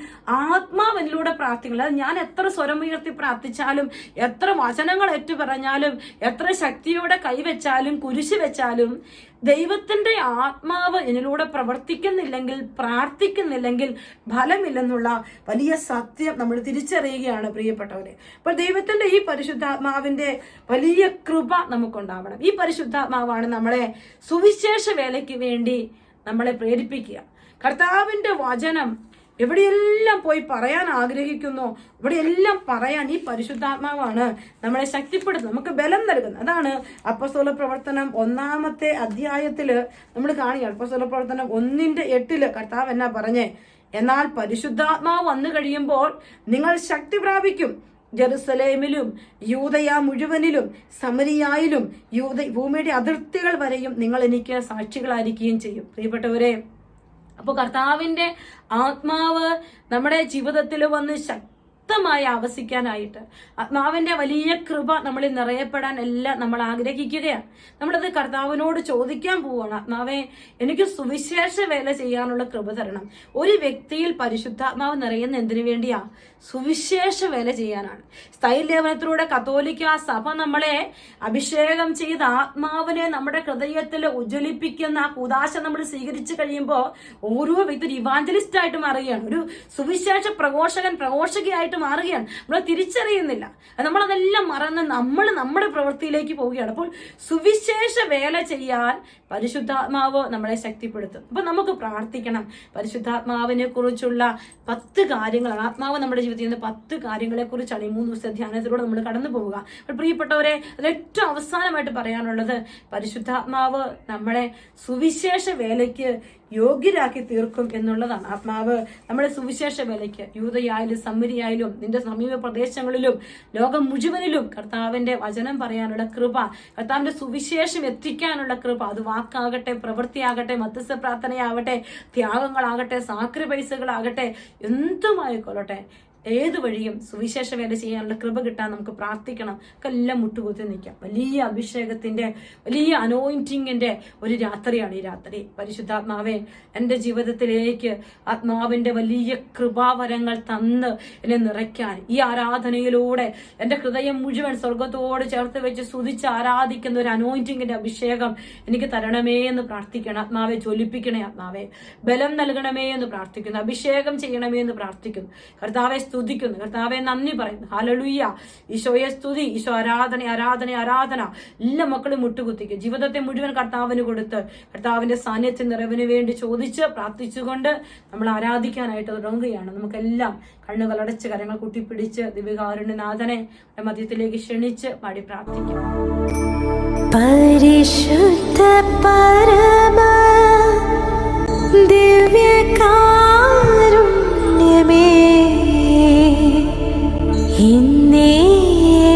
ആത്മാവ് എന്നിലൂടെ പ്രാർത്ഥിക്കണം. അത് ഞാൻ എത്ര സ്വരമുയർത്തി പ്രാർത്ഥിച്ചാലും, എത്ര വചനങ്ങൾ ഏറ്റു പറഞ്ഞാലും, എത്ര ശക്തിയോടെ കൈവച്ചാലും, കുരിശ് വെച്ചാലും, ദൈവത്തിന്റെ ആത്മാവ് എന്നിലൂടെ പ്രവർത്തിക്കുന്നില്ലെങ്കിൽ, പ്രാർത്ഥിക്കുന്നില്ലെങ്കിൽ ഫലമില്ലെന്നുള്ള വലിയ സത്യം നമ്മൾ തിരിച്ചറിയുകയാണ് പ്രിയപ്പെട്ടവരെ. അപ്പോൾ ദൈവത്തിന്റെ ഈ പരിശുദ്ധാത്മാവിന്റെ വലിയ കൃപ നമുക്കുണ്ടാവണം. ഈ പരിശുദ്ധാത്മാവാണ് നമ്മളെ സുവിശേഷ വേലയ്ക്ക് വേണ്ടി നമ്മളെ പ്രേരിപ്പിക്കുക. കർത്താവിന്റെ വചനം എവിടെയെല്ലാം പോയി പറയാൻ ആഗ്രഹിക്കുന്നു, ഇവിടെയെല്ലാം പറയാൻ ഈ പരിശുദ്ധാത്മാവാണ് നമ്മളെ ശക്തിപ്പെടുത്തുന്നത്, നമുക്ക് ബലം നൽകുന്നത്. അതാണ് അപ്പോസ്തല പ്രവർത്തനം 1-ാമത്തെ അധ്യായത്തില് നമ്മൾ കാണുക. അപ്പോസ്തല പ്രവർത്തനം 1:8 കർത്താവ് എന്നാ പറഞ്ഞേ, എന്നാൽ പരിശുദ്ധാത്മാവ് വന്നു കഴിയുമ്പോൾ നിങ്ങൾ ശക്തി പ്രാപിക്കും. ജെറുസലേമിലും യൂദയ മുഴുവനിലും സമരിയായിലും ഭൂമിയുടെ അതിർത്തികൾ വരെയും നിങ്ങൾ എനിക്ക് സാക്ഷികളായിരിക്കുകയും ചെയ്യും. പ്രിയപ്പെട്ടവരെ, അപ്പോൾ കർത്താവിന്റെ ആത്മാവ് നമ്മുടെ ജീവിതത്തിൽ വന്ന് ശക്തമായി ആവസിക്കാനായിട്ട്, ആത്മാവിന്റെ വലിയ കൃപ നമ്മളിൽ നിറയപ്പെടാൻ എല്ലാം നമ്മൾ ആഗ്രഹിക്കുകയാണ്. നമ്മളത് കർത്താവിനോട് ചോദിക്കാൻ പോവുകയാണ്. ആത്മാവേ, എനിക്ക് സുവിശേഷ വേല ചെയ്യാനുള്ള കൃപ തരണം. ഒരു വ്യക്തിയിൽ പരിശുദ്ധാത്മാവ് നിറയുന്ന എന്തിനു വേണ്ടിയാ? സുവിശേഷ വേല ചെയ്യാനാണ്. സ്ഥൈര്യലേപനത്തിലൂടെ കത്തോലിക്ക സഭ നമ്മളെ അഭിഷേകം ചെയ്ത് ആത്മാവിനെ നമ്മുടെ ഹൃദയത്തിൽ ഉജ്ജ്വലിപ്പിക്കുന്ന ആ കൂദാശ നമ്മൾ സ്വീകരിച്ചു കഴിയുമ്പോൾ ഓരോ വ്യക്തി ഒരു ഇവാഞ്ചലിസ്റ്റ് ആയിട്ട് മാറുകയാണ്, ഒരു സുവിശേഷ പ്രഘോഷകയായിട്ട് മാറുകയാണ്. നമ്മൾ തിരിച്ചറിയുന്നില്ല. നമ്മളതെല്ലാം മറന്ന് നമ്മൾ നമ്മുടെ പ്രവൃത്തിയിലേക്ക് പോവുകയാണ്. അപ്പോൾ സുവിശേഷ വേല ചെയ്യാൻ പരിശുദ്ധാത്മാവ് നമ്മളെ ശക്തിപ്പെടുത്തും. അപ്പൊ നമുക്ക് പ്രാർത്ഥിക്കണം. പരിശുദ്ധാത്മാവിനെ കുറിച്ചുള്ള 10 കാര്യങ്ങളാണ്, ആത്മാവ് നമ്മുടെ ജീവിതത്തിൽ നിന്ന് 10 കാര്യങ്ങളെ കുറിച്ചാണ് ഈ 3 ദിവസത്തെ ധ്യാനത്തിലൂടെ നമ്മൾ കടന്നു പോവുക. അപ്പോൾ പ്രിയപ്പെട്ടവരെ, അത് ഏറ്റവും അവസാനമായിട്ട് പറയാനുള്ളത്, പരിശുദ്ധാത്മാവ് നമ്മളെ സുവിശേഷ വേലയ്ക്ക് യോഗ്യരാക്കി തീർക്കും എന്നുള്ളതാണ്. ആത്മാവ് നമ്മുടെ സുവിശേഷ വേലയ്ക്ക് യൂദയായാലും സമ്മരിയായാലും നിന്റെ സമീപ പ്രദേശങ്ങളിലും ലോകം മുഴുവനിലും കർത്താവിന്റെ വചനം പറയാനുള്ള കൃപ, കർത്താവിന്റെ സുവിശേഷം എത്തിക്കാനുള്ള കൃപ, അത് വാക്കാകട്ടെ, പ്രവൃത്തിയാകട്ടെ, മധ്യസ്ഥ പ്രാർത്ഥനയാവട്ടെ, ത്യാഗങ്ങളാകട്ടെ, സാക്രിഫൈസുകളാകട്ടെ, എന്തുമായിക്കൊള്ളട്ടെ, ഏത് വഴിയും സുവിശേഷ വേല ചെയ്യാനുള്ള കൃപ കിട്ടാൻ നമുക്ക് പ്രാർത്ഥിക്കണം. എല്ലാം മുട്ടുകുത്തി നിൽക്കാം. വലിയ അഭിഷേകത്തിന്റെ, വലിയ അനോയിന്റിങ്ങിന്റെ ഒരു രാത്രിയാണ് ഈ രാത്രി. പരിശുദ്ധാത്മാവേ, എന്റെ ജീവിതത്തിലേക്ക് ആത്മാവിന്റെ വലിയ കൃപാവരങ്ങൾ തന്ന് എന്നെ നിറയ്ക്കാൻ, ഈ ആരാധനയിലൂടെ എന്റെ ഹൃദയം മുഴുവൻ സ്വർഗത്തോട് ചേർത്ത് വെച്ച് സ്തുതിച്ച് ആരാധിക്കുന്ന ഒരു അനോയിന്റിങ്ങിന്റെ അഭിഷേകം എനിക്ക് തരണമേ എന്ന് പ്രാർത്ഥിക്കണം. ആത്മാവെ ജ്വലിപ്പിക്കണേ, ആത്മാവെ ബലം നൽകണമേ എന്ന് പ്രാർത്ഥിക്കുന്നു. അഭിഷേകം ചെയ്യണമേ എന്ന് പ്രാർത്ഥിക്കുന്നു. കർത്താവെ സ്തുതിക്കുന്നു, കർത്താവെ നന്ദി പറയുന്നു. ഹല്ലേലൂയ. ഈശോയെ സ്തുതി, ഈശോ ആരാധന, ആരാധന, ആരാധന. എല്ലാ മക്കളും മുട്ടുകുത്തിക്കും. ജീവിതത്തെ മുഴുവൻ കർത്താവിന് കൊടുത്ത് കർത്താവിന്റെ സാന്നിധ്യ നിറവിന് വേണ്ടി ചോദിച്ച് പ്രാർത്ഥിച്ചുകൊണ്ട് നമ്മൾ ആരാധിക്കാനായിട്ട് തുടങ്ങുകയാണ്. നമുക്കെല്ലാം കണ്ണുകൾ അടച്ച് കരങ്ങൾ കൂട്ടിപ്പിടിച്ച് ദിവ്യകാരുണ്യനാഥനെ മധ്യത്തിലേക്ക് ക്ഷണിച്ച് പാടി പ്രാർത്ഥിക്കാം. പരിശുദ്ധ പരമ ദിവ്യകാരുണ്യമേ, ഇന്നേരവും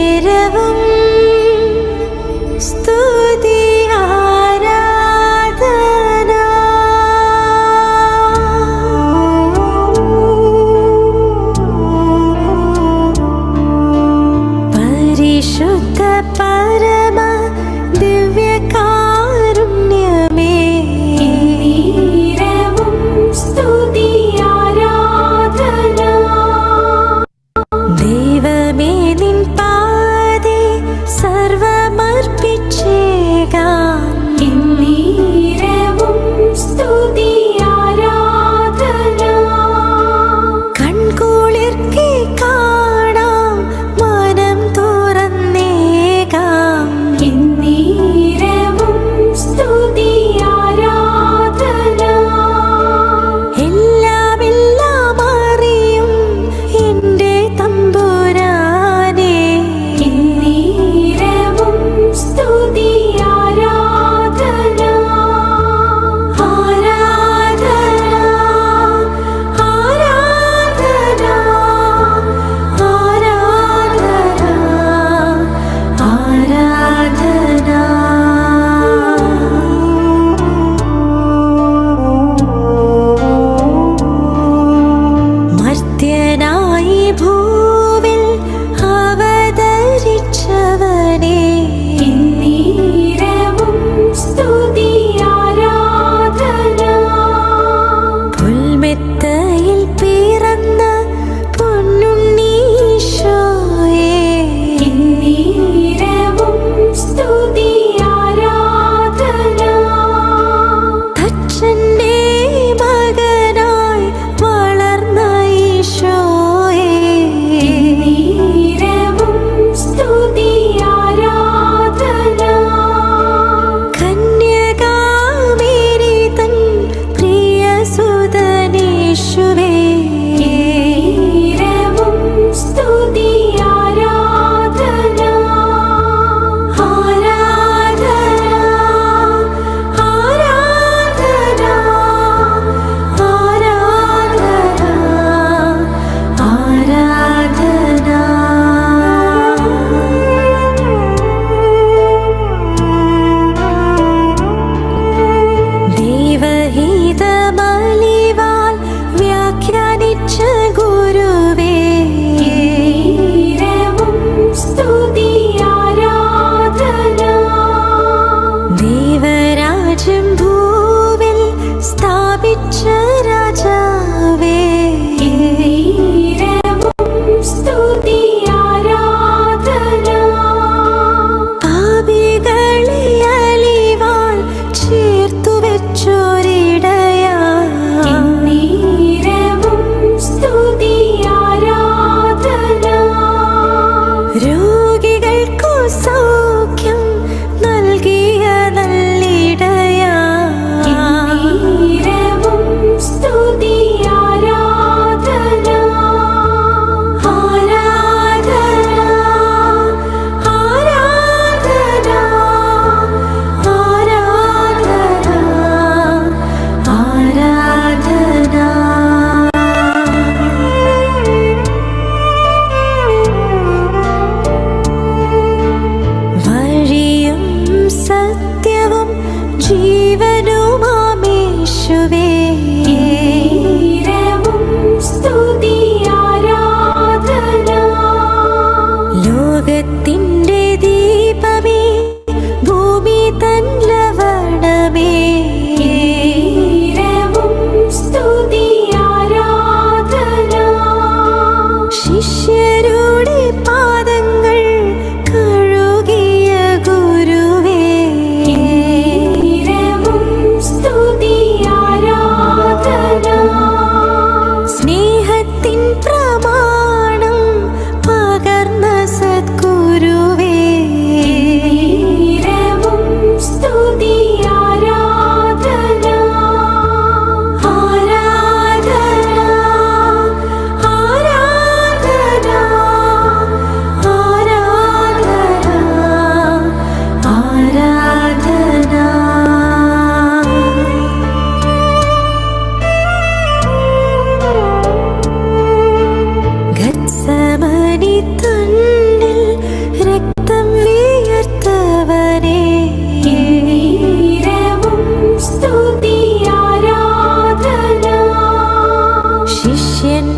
സ്തുതി ആരാധന. പരിശുദ്ധ പരമ ദിവ്യകാരുണ്യമേ,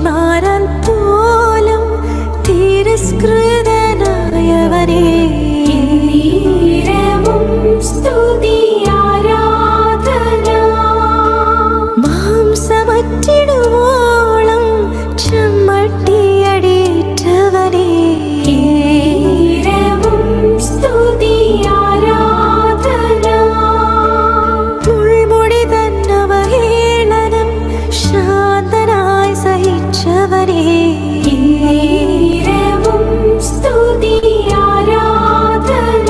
നീതിമാനാൻ പോലും തിരസ്കൃതനായവനേ, സ്തുതി ആരാധന. മാംസമറ്റിടുവോളം ചമ്മട്ടിയടിയിട്ടവനേ, സ്തുതി ആരാധന. മുൾമുടി തന്നവഹേളനം ശാന്തനായി സഹിച്ചവനേ, സ്തുതി ആരാധന.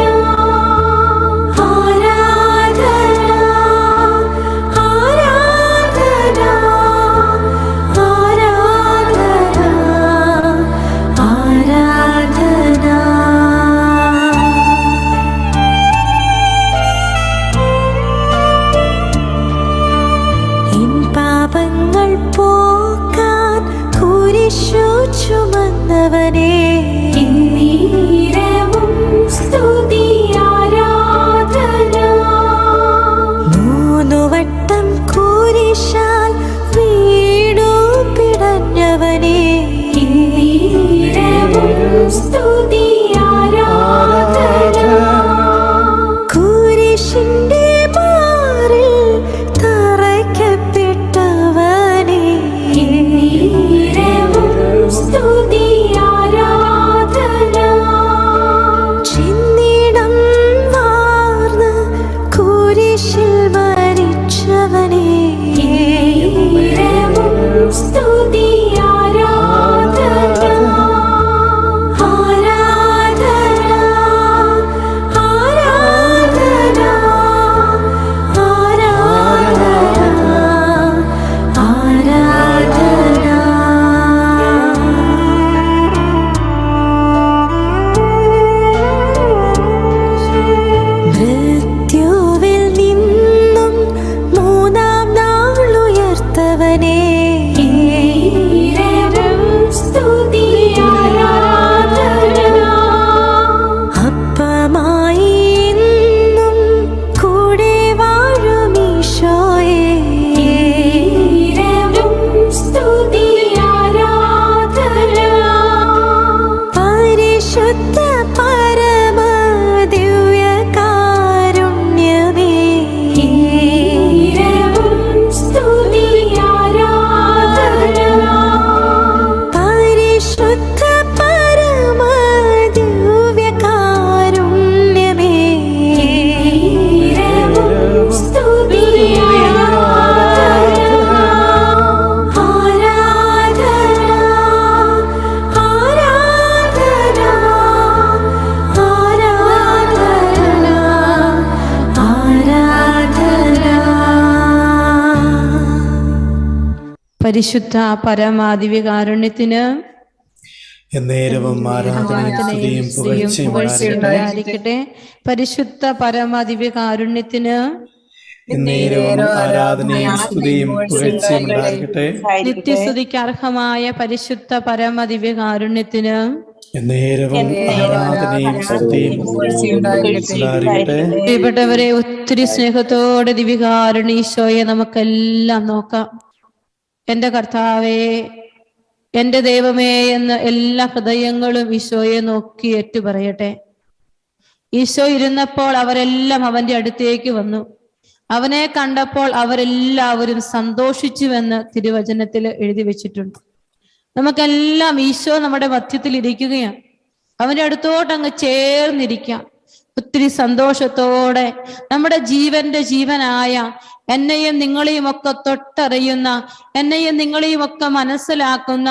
ആരാധന ആരാധന ആരാധന ആരാധന. എൻ പാപങ്ങൾ പോക്കാൻ കുരിശു ചുമന്നവനേ, സ്തുതി ആരാധന. 3 വട്ടം കുരിശാൽ വീണു പിടഞ്ഞവനേ, സ്തുതി ആരാധന. കുരിശിന്റെ മാറിൽ തറയ്ക്കപ്പെട്ടവനേ, സ്തുതി ആരാധന. ചിന്നിടം വാർന്ന് കുരിശിൽ മരിച്ചവനേ, സ്തുതി ആരാധന. ആരാധന ആരാധന ആരാധന മൃത്യുവിൽ നിന്നും 3-ാം നാൾ ഉയർത്തവനേ, സ്തുതി ആരാധന. അപ്പമായി എന്നും കൂടെ വാഴും ഈശോയേ, സ്തുതി ആരാധന. പരിശുദ്ധ പരമ ദിവ്യകാരുണ്യമേ, സ്തുതി ആരാധന. പരിശുദ്ധ പരമ ദിവ്യകാരുണ്യമേ, സ്തുതി ആരാധന. ആരാധന ആരാധന ആരാധന. പരിശുദ്ധ പരമാദിവ്യകാരുണ്യത്തിന് എന്നേരവും ആരാധനയും സ്തുതിയും പുകഴ്ചയും ഉണ്ടായിരിക്കട്ടെ. പരിശുദ്ധ പരമാദിവ്യകാരുണ്യത്തിന് എന്നേരവും ആരാധനയും സ്തുതിയും പുകഴ്ചയും ഉണ്ടായിരിക്കട്ടെ. നിത്യസ്തുതിക്ക് അർഹമായ പരിശുദ്ധ പരമദിവ്യകാരുണ്യത്തിന് എന്നേരവും ആരാധനയും സ്തുതിയും ഉണ്ടായിരിക്കട്ടെ. പ്രിയപ്പെട്ടവരെ, ഒത്തിരി സ്നേഹത്തോടെ ദിവ്യകാരുണ്യ ഈശോയെ നമുക്കെല്ലാം നോക്കാം. എന്റെ കർത്താവേ, എന്റെ ദൈവമേ എന്ന് എല്ലാ ഹൃദയങ്ങളും ഈശോയെ നോക്കി ഏറ്റുപറയട്ടെ. ഈശോ ഇരുന്നപ്പോൾ അവരെല്ലാം അവന്റെ അടുത്തേക്ക് വന്നു. അവനെ കണ്ടപ്പോൾ അവരെല്ലാവരും സന്തോഷിച്ചുവെന്ന് തിരുവചനത്തിൽ എഴുതി വെച്ചിട്ടുണ്ട്. നമുക്കെല്ലാം ഈശോ നമ്മുടെ മധ്യത്തിൽ ഇരിക്കുകയാണ്. അവന്റെ അടുത്തോട്ട് അങ്ങ് ചേർന്നിരിക്കാം. ഒത്തിരി സന്തോഷത്തോടെ നമ്മുടെ ജീവന്റെ ജീവനായ എന്നെയും നിങ്ങളെയും ഒക്കെ തൊട്ടറിയുന്ന, എന്നെയും നിങ്ങളെയും ഒക്കെ മനസ്സിലാക്കുന്ന,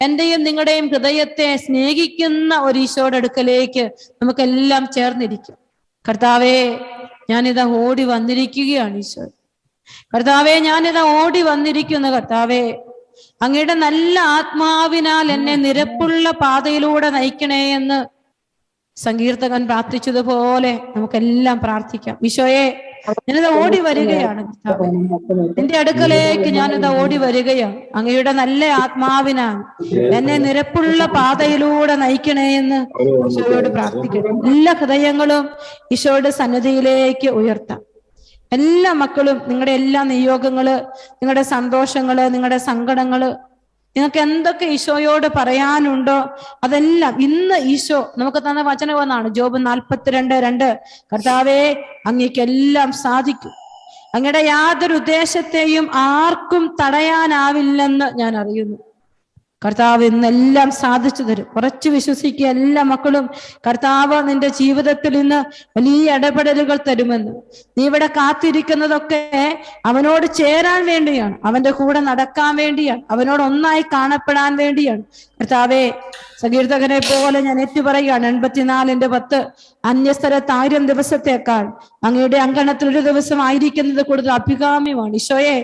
എന്റെയും നിങ്ങളുടെയും ഹൃദയത്തെ സ്നേഹിക്കുന്ന ഒരു ഈശോയുടെ അടുക്കലേക്ക് നമുക്കെല്ലാം ചേർന്നിരിക്കും. കർത്താവേ, ഞാനിതാ ഓടി വന്നിരിക്കുകയാണ് ഈശോ. കർത്താവേ, ഞാനിതാ ഓടി വന്നിരിക്കുന്നു. കർത്താവേ, അങ്ങയുടെ നല്ല ആത്മാവിനാൽ എന്നെ നിരപ്പുള്ള പാതയിലൂടെ നയിക്കണേ എന്ന് സങ്കീർത്തകൻ പ്രാർത്ഥിച്ചതുപോലെ നമുക്കെല്ലാം പ്രാർത്ഥിക്കാം. ഈശോയെ, ഞാനിതാ ഓടി വരികയാണ്. നിന്റെ അടുക്കലേക്ക് ഞാനിതാ ഓടി വരികയാണ്. അങ്ങയുടെ നല്ല ആത്മാവിനാൽ എന്നെ നിരപ്പുള്ള പാതയിലൂടെ നയിക്കണേ എന്ന് ഈശോയോട് പ്രാർത്ഥിക്കണം. എല്ലാ ഹൃദയങ്ങളും ഈശോയുടെ സന്നിധിയിലേക്ക് ഉയർത്താം. എല്ലാ മക്കളും നിങ്ങളുടെ എല്ലാ നിയോഗങ്ങള്, നിങ്ങളുടെ സന്തോഷങ്ങള്, നിങ്ങളുടെ സങ്കടങ്ങള് നിങ്ങൾക്ക് എന്തൊക്കെ ഈശോയോട് പറയാനുണ്ടോ അതെല്ലാം ഇന്ന് ഈശോ നമുക്ക് തന്ന വചനം എന്നാണ് ജോബ് 42:2. കർത്താവേ, അങ്ങേക്കെല്ലാം സാധിക്കും. അങ്ങയുടെ യാതൊരു ഉദ്ദേശത്തെയും ആർക്കും തടയാനാവില്ലെന്ന് ഞാൻ അറിയുന്നു. കർത്താവ് ഇന്നെല്ലാം സാധിച്ചു തരും. കുറച്ച് വിശ്വസിക്കുക എല്ലാ മക്കളും. കർത്താവ് നിന്റെ ജീവിതത്തിൽ ഇന്ന് വലിയ ഇടപെടലുകൾ തരുമെന്ന്. നീ ഇവിടെ കാത്തിരിക്കുന്നതൊക്കെ അവനോട് ചേരാൻ വേണ്ടിയാണ്, അവന്റെ കൂടെ നടക്കാൻ വേണ്ടിയാണ്, അവനോട് ഒന്നായി കാണപ്പെടാൻ വേണ്ടിയാണ്. കർത്താവേ, സങ്കീർത്തകനെ പോലെ ഞാൻ ഏറ്റുപറയുകയാണ് 84:10, അന്യസ്ഥലത്ത് 1000 ദിവസത്തേക്കാൾ അങ്ങയുടെ അങ്കണത്തിൽ ഒരു ദിവസം ആയിരിക്കുന്നത് കൂടുതൽ അഭികാമ്യമാണ്. ഈശോയെ,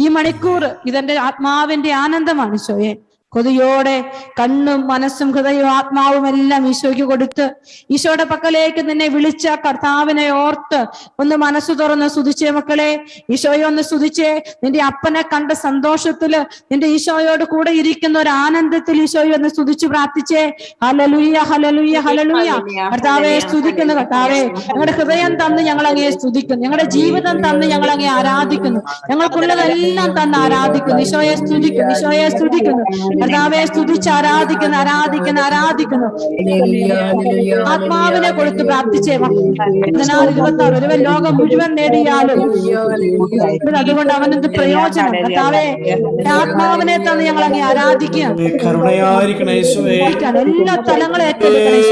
ഈ മണിക്കൂർ ഇതെന്റെ ആത്മാവിന്റെ ആനന്ദമാണ്. ഈശോയെ, കൊതിയോടെ കണ്ണും മനസ്സും ഹൃദയവും ആത്മാവും എല്ലാം ഈശോയ്ക്ക് കൊടുത്ത് ഈശോയുടെ പക്കലേക്ക് നിന്നെ വിളിച്ച കർത്താവിനെ ഓർത്ത് ഒന്ന് മനസ്സു തുറന്ന് സ്തുതിച്ചേ മക്കളെ. ഈശോയെ ഒന്ന് സ്തുതിച്ചേ. നിന്റെ അപ്പനെ കണ്ട സന്തോഷത്തില്, നിന്റെ ഈശോയോട് കൂടെ ഇരിക്കുന്ന ഒരു ആനന്ദത്തിൽ ഈശോയെ ഒന്ന് സ്തുതിച്ചു പ്രാർത്ഥിച്ചേ. ഹല്ലേലൂയ, ഹല്ലേലൂയ, ഹല്ലേലൂയ. കർത്താവെ സ്തുതിക്കുന്നു. കർത്താവെ, ഞങ്ങളുടെ ഹൃദയം തന്ന് ഞങ്ങൾ അങ്ങയെ സ്തുതിക്കുന്നു. ഞങ്ങളുടെ ജീവിതം തന്ന് ഞങ്ങൾ അങ്ങയെ ആരാധിക്കുന്നു. ഞങ്ങൾക്കുള്ളതെല്ലാം തന്ന് ആരാധിക്കുന്നു. ഈശോയെ സ്തുതിക്കുന്നു, ഈശോയെ സ്തുതിക്കുന്നു. കർത്താവെ സ്തുതിച്ച് ആരാധിക്കുന്നു, ആരാധിക്കുന്നു, ആരാധിക്കുന്നു. ആത്മാവിനെ കൊടുത്ത് പ്രാർത്ഥിച്ചേ. 26 ഒരുവൻ ലോകം മുഴുവൻ നേടിയാലും അതുകൊണ്ട് അവനെന്ത് പ്രയോജനം? കർത്താവെ, ആത്മാവിനെ തന്ന് ഞങ്ങൾ അങ്ങ് ആരാധിക്കുക. എല്ലാ തലങ്ങളും ഏറ്റെടുക്കണം.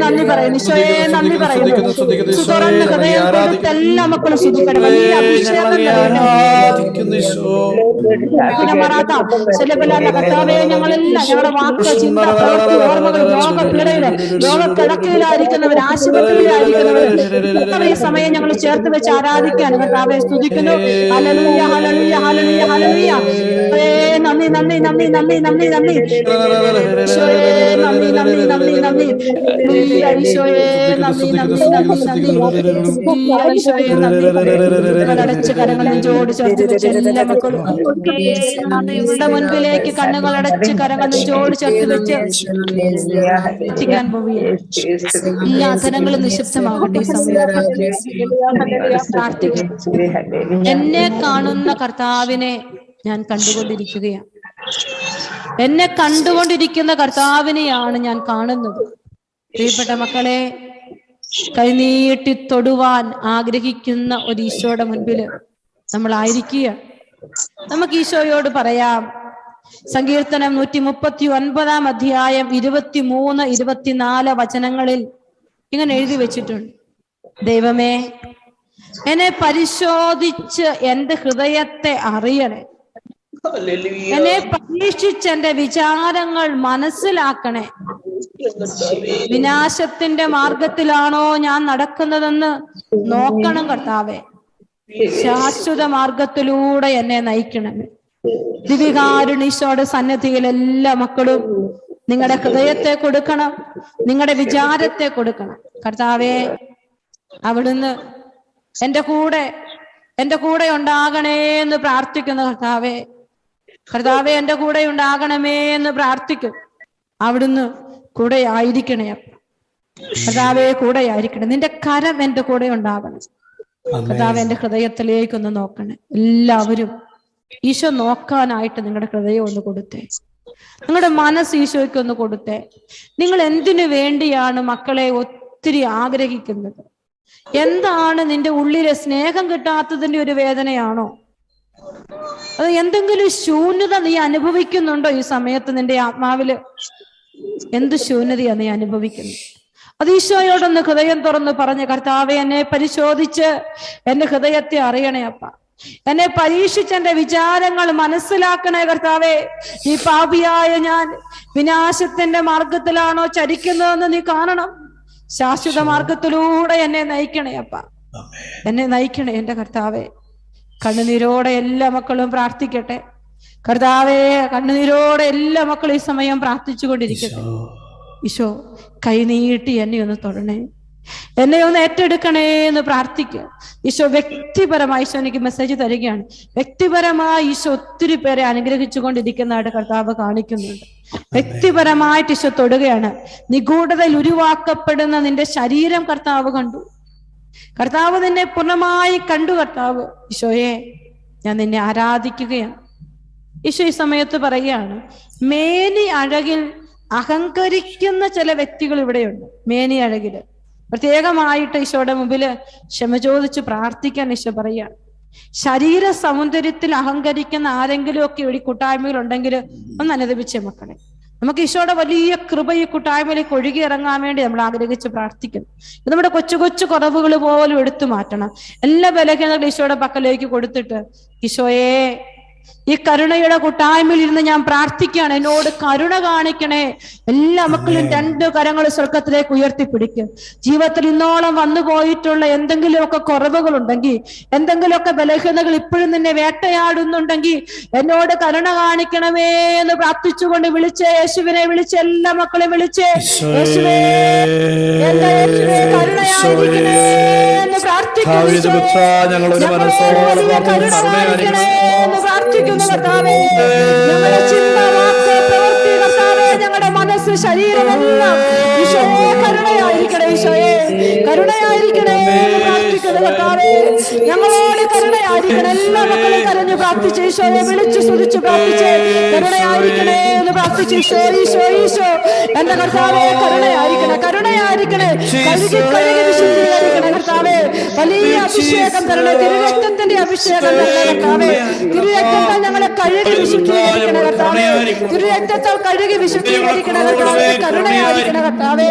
നന്ദി പറയുന്നു. ഈശോയെ നന്ദി പറയുന്നു. തുറന്ന് ഹൃദയം കൊടുത്ത് എല്ലാ മക്കളും ശുദ്ധിക്കണം. വലിയ അഭിഷേകം കർത്താവെ, ഞങ്ങളെല്ലാം ഞങ്ങളുടെ വാക്ക്, ചിന്ത, പ്രവൃത്തി, ഓർമ്മകൾ, രോഗപീഠയില്, രോഗക്കിടക്കയിലായിരിക്കുന്നവർ, ആശുപത്രിയിലായിരിക്കുന്നവർ ഈ സമയം ഞങ്ങൾ ചേർത്ത് വെച്ച് ആരാധിക്കാൻ കർത്താവെ സ്തുതിക്കുന്നു. ഹല്ലേലൂയ, ഹല്ലേലൂയ, ഹല്ലേലൂയ, ഹല്ലേലൂയ. നന്ദി, നന്ദി, നന്ദി, നന്ദി, നന്ദി, നന്ദി. ഈശോയെ നന്ദി, നന്ദി, നന്ദി, നന്ദി. ഈശോയെ നന്ദി, നന്ദി, നന്ദി, നന്ദി. ഈശോയെ നന്ദി. അടച്ച് കരങ്ങൾ നെഞ്ചോട് ചേർത്ത് വെച്ച് എല്ലാ മക്കളും മുൻപിലേക്ക് കണ്ണുകൾ അടച്ച് കരങ്ങൾ നെഞ്ചോട് ചേർത്ത് വെച്ച് എത്തിക്കാൻ പോവുകയാണ്. എല്ലാ അധരങ്ങളും നിശബ്ദമാകട്ടെ. ഈ സമയം പ്രാർത്ഥിക്കും. എന്നെ കാണുന്ന കർത്താവിനെ ഞാൻ കണ്ടുകൊണ്ടിരിക്കുകയാണ്. എന്നെ കണ്ടുകൊണ്ടിരിക്കുന്ന കർത്താവിനെയാണ് ഞാൻ കാണുന്നത്. പ്രിയപ്പെട്ട മക്കളെ, കൈനീട്ടി തൊടുവാൻ ആഗ്രഹിക്കുന്ന ഒരു ഈശോയുടെ മുൻപില് നമ്മളായിരിക്കുക. നമുക്ക് ഈശോയോട് പറയാം. സങ്കീർത്തനം 139 23, 24 വചനങ്ങളിൽ ഇങ്ങനെ എഴുതി വെച്ചിട്ടുണ്ട്. ദൈവമേ, എന്നെ പരിശോധിച്ച് എന്റെ ഹൃദയത്തെ അറിയണേ. എന്നെ പരീക്ഷിച്ച് എന്റെ വിചാരങ്ങൾ മനസ്സിലാക്കണേ. വിനാശത്തിന്റെ മാർഗത്തിലാണോ ഞാൻ നടക്കുന്നതെന്ന് നോക്കണം കർത്താവെ. ശാശ്വത മാർഗത്തിലൂടെ എന്നെ നയിക്കണമേ. ദിവികാരുണീശോയുടെ സന്നിധിയിൽ എല്ലാ മക്കളും നിങ്ങളുടെ ഹൃദയത്തെ കൊടുക്കണം, നിങ്ങളുടെ വിചാരത്തെ കൊടുക്കണം. കർത്താവെ, അവിടുന്ന് എന്റെ കൂടെ ഉണ്ടാകണേ എന്ന് പ്രാർത്ഥിക്കുന്ന കർത്താവെ, കർത്താവെ എന്റെ കൂടെ ഉണ്ടാകണമേ എന്ന് പ്രാർത്ഥിക്കും. അവിടുന്ന് കൂടെ ആയിരിക്കണേ. കർത്താവെ കൂടെ ആയിരിക്കണേ. നിന്റെ കരം എന്റെ കൂടെ ഉണ്ടാകണം. കർത്താവ് എന്റെ ഹൃദയത്തിലേക്കൊന്ന് നോക്കണേ. എല്ലാവരും ഈശോ നോക്കാനായിട്ട് നിങ്ങളുടെ ഹൃദയം ഒന്ന് കൊടുത്തേ. നിങ്ങളുടെ മനസ്സ് ഈശോയ്ക്ക് ഒന്ന് കൊടുത്തേ. നിങ്ങൾ എന്തിനു വേണ്ടിയാണ് മക്കളെ ഒത്തിരി ആഗ്രഹിക്കുന്നത്? എന്താണ് നിന്റെ ഉള്ളിലെ സ്നേഹം കിട്ടാത്തതിന്റെ ഒരു വേദനയാണോ? അത് എന്തെങ്കിലും ശൂന്യത നീ അനുഭവിക്കുന്നുണ്ടോ? ഈ സമയത്ത് നിന്റെ ആത്മാവില് എന്ത് ശൂന്യതയാണ് നീ അനുഭവിക്കുന്നത്? അത് ഈശോയോടൊന്ന് ഹൃദയം തുറന്ന് പറഞ്ഞ്, കർത്താവെ എന്നെ പരിശോധിച്ച് എന്റെ ഹൃദയത്തെ അറിയണേ അപ്പ. എന്നെ പരീക്ഷിച്ച് എന്റെ വിചാരങ്ങൾ മനസ്സിലാക്കണേ കർത്താവെ. ഈ പാപിയായ ഞാൻ വിനാശത്തിന്റെ മാർഗത്തിലാണോ ചരിക്കുന്നതെന്ന് നീ കാണണം. ശാശ്വത മാർഗത്തിലൂടെ എന്നെ നയിക്കണേ അപ്പ. എന്നെ നയിക്കണേ എന്റെ കർത്താവെ. കണ്ണുനീരോടെ എല്ലാ മക്കളും പ്രാർത്ഥിക്കട്ടെ. കർത്താവെ, കണ്ണുനീരോടെ എല്ലാ മക്കളും ഈ സമയം പ്രാർത്ഥിച്ചു കൊണ്ടിരിക്കട്ടെ. ഈശോ കൈനീട്ടി എന്നെ ഒന്ന് തൊടണേ. എന്നെ ഒന്ന് ഏറ്റെടുക്കണേ എന്ന് പ്രാർത്ഥിക്കുക. ഈശോ വ്യക്തിപരമായി ഈശോ എനിക്ക് മെസ്സേജ് തരികയാണ്. വ്യക്തിപരമായി ഈശോ ഒത്തിരി പേരെ അനുഗ്രഹിച്ചുകൊണ്ടിരിക്കുന്നതായിട്ട് കർത്താവ് കാണിക്കുന്നുണ്ട്. വ്യക്തിപരമായിട്ട് ഈശോ തൊടുകയാണ്. നിഗൂഢതയിൽ ഉരുവാക്കപ്പെടുന്ന നിന്റെ ശരീരം കർത്താവ് കണ്ടു. കർത്താവ് നിന്നെ പൂർണ്ണമായി കണ്ടു. കർത്താവ് ഈശോയെ ഞാൻ നിന്നെ ആരാധിക്കുകയാണ്. ഈശോ ഈ സമയത്ത് പറയുകയാണ്, മേനി അഴകിൽ അഹങ്കരിക്കുന്ന ചില വ്യക്തികൾ ഇവിടെയുണ്ട്. മേനി അഴകില് പ്രത്യേകമായിട്ട് ഈശോയുടെ മുമ്പില് ക്ഷമ ചോദിച്ച് പ്രാർത്ഥിക്കാൻ ഈശോ പറയുകയാണ്. ശരീര സൗന്ദര്യത്തിൽ അഹങ്കരിക്കുന്ന ആരെങ്കിലും ഒക്കെ ഇവിടെ കൂട്ടായ്മകളുണ്ടെങ്കിൽ ഒന്ന് അനുദപിച്ചേ മക്കളെ. നമുക്ക് ഈശോയുടെ വലിയ കൃപ ഈ കൂട്ടായ്മയിലേക്ക് ഒഴുകി ഇറങ്ങാൻ വേണ്ടി നമ്മൾ ആഗ്രഹിച്ച് പ്രാർത്ഥിക്കുന്നു. ഇത് നമ്മുടെ കൊച്ചു കൊച്ചു കുറവുകൾ പോലും എടുത്തു മാറ്റണം. എല്ലാ ബലഹീനതകളും ഈശോയുടെ പക്കലേക്ക് കൊടുത്തിട്ട്, ഈശോയെ ഈ കരുണയുടെ കൂട്ടായ്മയിൽ ഇരുന്ന് ഞാൻ പ്രാർത്ഥിക്കുകയാണ്, എന്നോട് കരുണ കാണിക്കണേ. എല്ലാ മക്കളും 2 കരങ്ങൾ സ്വർഗത്തിലേക്ക് ഉയർത്തിപ്പിടിക്കും. ജീവിതത്തിൽ ഇന്നോളം വന്നു പോയിട്ടുള്ള എന്തെങ്കിലുമൊക്കെ കുറവുകളുണ്ടെങ്കിൽ, എന്തെങ്കിലുമൊക്കെ ബലഹീനതകൾ ഇപ്പോഴും നിന്നെ വേട്ടയാടുന്നുണ്ടെങ്കിൽ എന്നോട് കരുണ കാണിക്കണമേ എന്ന് പ്രാർത്ഥിച്ചുകൊണ്ട് വിളിച്ചേ. യേശുവിനെ വിളിച്ച് എല്ലാ മക്കളെയും വിളിച്ചേ. യേശുവേ, എന്റെ യേശുവേ കരുണയായിരിക്കണേ എന്ന് പ്രാർത്ഥിക്കുന്നു. കർത്താവേ, ഞങ്ങളുടെ ചിന്ത, വാക്ക്, പ്രവൃത്തി, കർത്താവേ, ഞങ്ങളുടെ മനസ്സ്, ശരീരമെല്ലാം ഈശോയെ കരുണയായിരിക്കണേ. ഈശോയെ കരുണയായിരിക്കണേ എന്ന് പ്രാർത്ഥിക്കുന്നു. കർത്താവേ, ഞങ്ങളോട് കരുണയായിരിക്കണേ. എല്ലാ മക്കളും കരഞ്ഞു പ്രാർത്ഥിച്ച് ഈശോയെ വിളിച്ചു സ്തുതിച്ചു പ്രാർത്ഥിച്ച് കരുണയായിരിക്കണേ എന്ന് പ്രാർത്ഥിച്ചു. ഈശോ ഈശോ ഈശോ എന്റെ കർത്താവേ കരുണയായിരിക്കണേ, കരുണയായിരിക്കണേ. കഴുകി കഴുകി വിശുദ്ധീകരിക്കണേ കർത്താവേ. വലിയ അഭിഷേകം തരണേ, തിരുരക്തത്തിന്റെ അഭിഷേകം തരണേ കർത്താവേ. തിരുരക്തത്താൽ ഞങ്ങളെ കഴുകി വിശുദ്ധീകരിക്കണേ കർത്താവേ. തിരുരക്തത്താൽ കഴുകി വിശുദ്ധീകരിക്കണേ കർത്താവേ. കരുണയായിരിക്കണേ കർത്താവേ,